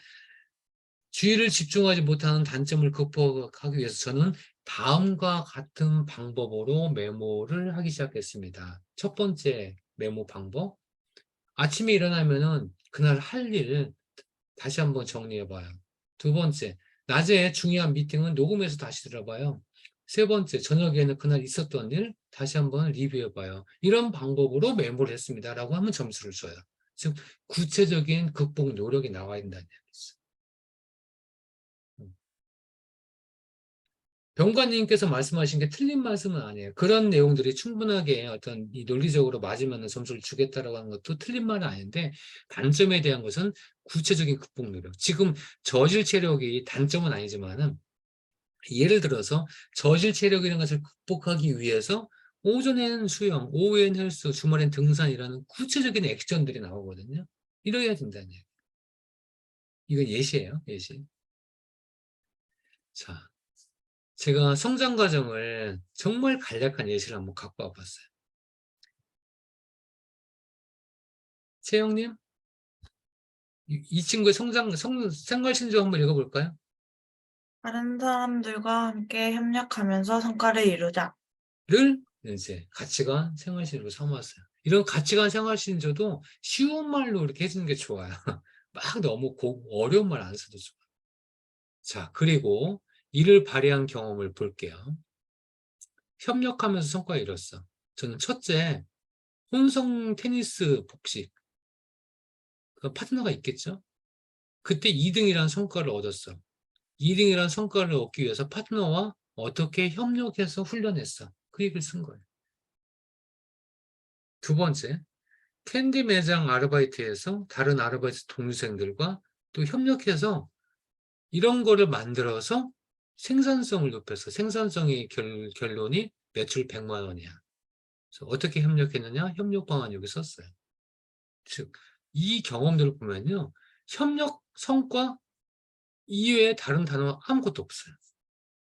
주의를 집중하지 못하는 단점을 극복하기 위해서 저는 다음과 같은 방법으로 메모를 하기 시작했습니다. 첫 번째 메모 방법. 아침에 일어나면은 그날 할 일 다시 한번 정리해봐요. 두 번째, 낮에 중요한 미팅은 녹음해서 다시 들어봐요. 세 번째, 저녁에는 그날 있었던 일 다시 한번 리뷰해봐요. 이런 방법으로 메모를 했습니다. 라고 하면 점수를 줘요. 즉, 구체적인 극복 노력이 나와야 된다는 얘기죠. 병관님께서 말씀하신 게 틀린 말씀은 아니에요. 그런 내용들이 충분하게 어떤 이 논리적으로 맞으면 점수를 주겠다라고 하는 것도 틀린 말은 아닌데, 단점에 대한 것은 구체적인 극복 노력. 지금 저질 체력이 단점은 아니지만은, 예를 들어서 저질 체력이라는 것을 극복하기 위해서 오전에는 수영, 오후에는 헬스, 주말엔 등산이라는 구체적인 액션들이 나오거든요. 이래야 된다는 얘기예요. 이건 예시예요, 예시. 자. 제가 성장 과정을 정말 간략한 예시를 한번 갖고 와봤어요. 채영님, 이 친구의 생활 신조 한번 읽어볼까요? 다른 사람들과 함께 협력하면서 성과를 이루자. 를 이제 가치관, 생활 신조로 삼았어요. 이런 가치관, 생활 신조도 쉬운 말로 이렇게 해주는 게 좋아요. 막 너무 어려운 말 안 써도 좋아요. 자, 그리고 이를 발휘한 경험을 볼게요. 협력하면서 성과를 이뤘어. 저는 첫째, 혼성 테니스 복식. 그 파트너가 있겠죠? 그때 2등이라는 성과를 얻었어. 2등이라는 성과를 얻기 위해서 파트너와 어떻게 협력해서 훈련했어. 그 얘기를 쓴 거예요. 두 번째, 캔디 매장 아르바이트에서 다른 아르바이트 동료생들과 또 협력해서 이런 거를 만들어서 생산성을 높였어. 생산성의 결론이 매출 100만 원이야. 그래서 어떻게 협력했느냐? 협력 방안 여기 썼어요. 즉, 이 경험들을 보면요. 협력 성과 이외에 다른 단어 아무것도 없어요.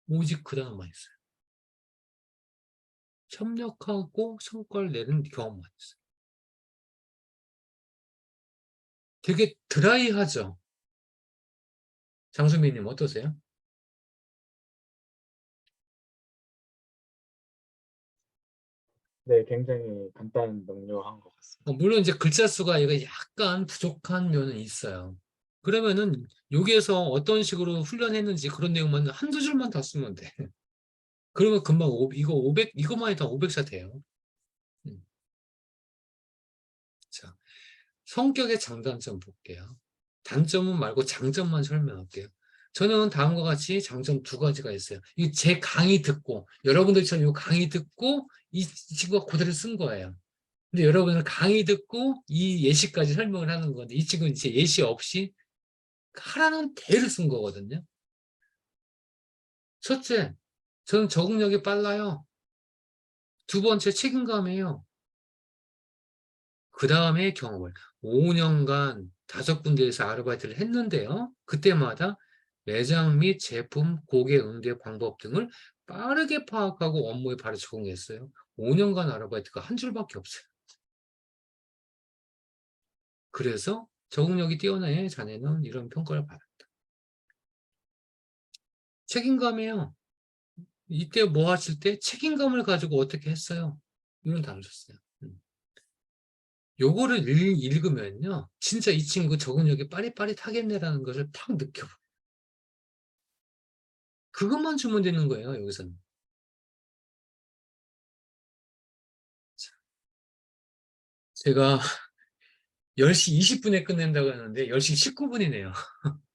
오직 그 단어만 있어요. 협력하고 성과를 내는 경험만 있어요. 되게 드라이하죠? 장수민님 어떠세요? 네, 굉장히 간단 명료한 것 같습니다. 물론 이제 글자 수가 이거 약간 부족한 면은 있어요. 그러면은 여기에서 어떤 식으로 훈련했는지 그런 내용만 한두 줄만 더 쓰면 돼. 그러면 금방 이거 500, 이것만 해도 500샷 돼요. 자, 성격의 장단점 볼게요. 단점은 말고 장점만 설명할게요. 저는 다음과 같이 장점 두 가지가 있어요. 이 제 강의 듣고, 여러분들처럼 이 강의 듣고 이 친구가 그대로 쓴 거예요. 근데 여러분은 강의 듣고 이 예시까지 설명을 하는 건데 이 친구는 이제 예시 없이 하라는 대로 쓴 거거든요. 첫째, 저는 적응력이 빨라요. 두 번째, 책임감이에요. 그 다음에 경험을 5년간 5군데에서 아르바이트를 했는데요. 그때마다 매장 및 제품, 고객 응대 방법 등을 빠르게 파악하고 업무에 바로 적응했어요. 5년간 아르바이트가 한 줄밖에 없어요. 그래서 적응력이 뛰어나야 자네는 이런 평가를 받았다. 책임감이에요. 이때 뭐 하실 때 책임감을 가지고 어떻게 했어요? 이런 단어 썼어요. 요거를 읽으면요. 진짜 이 친구 적응력이 빠릿빠릿하겠네라는 것을 팍 느껴봐요. 그것만 주면 되는 거예요, 여기서는. 제가 10시 20분에 끝낸다고 하는데 10시 19분이네요.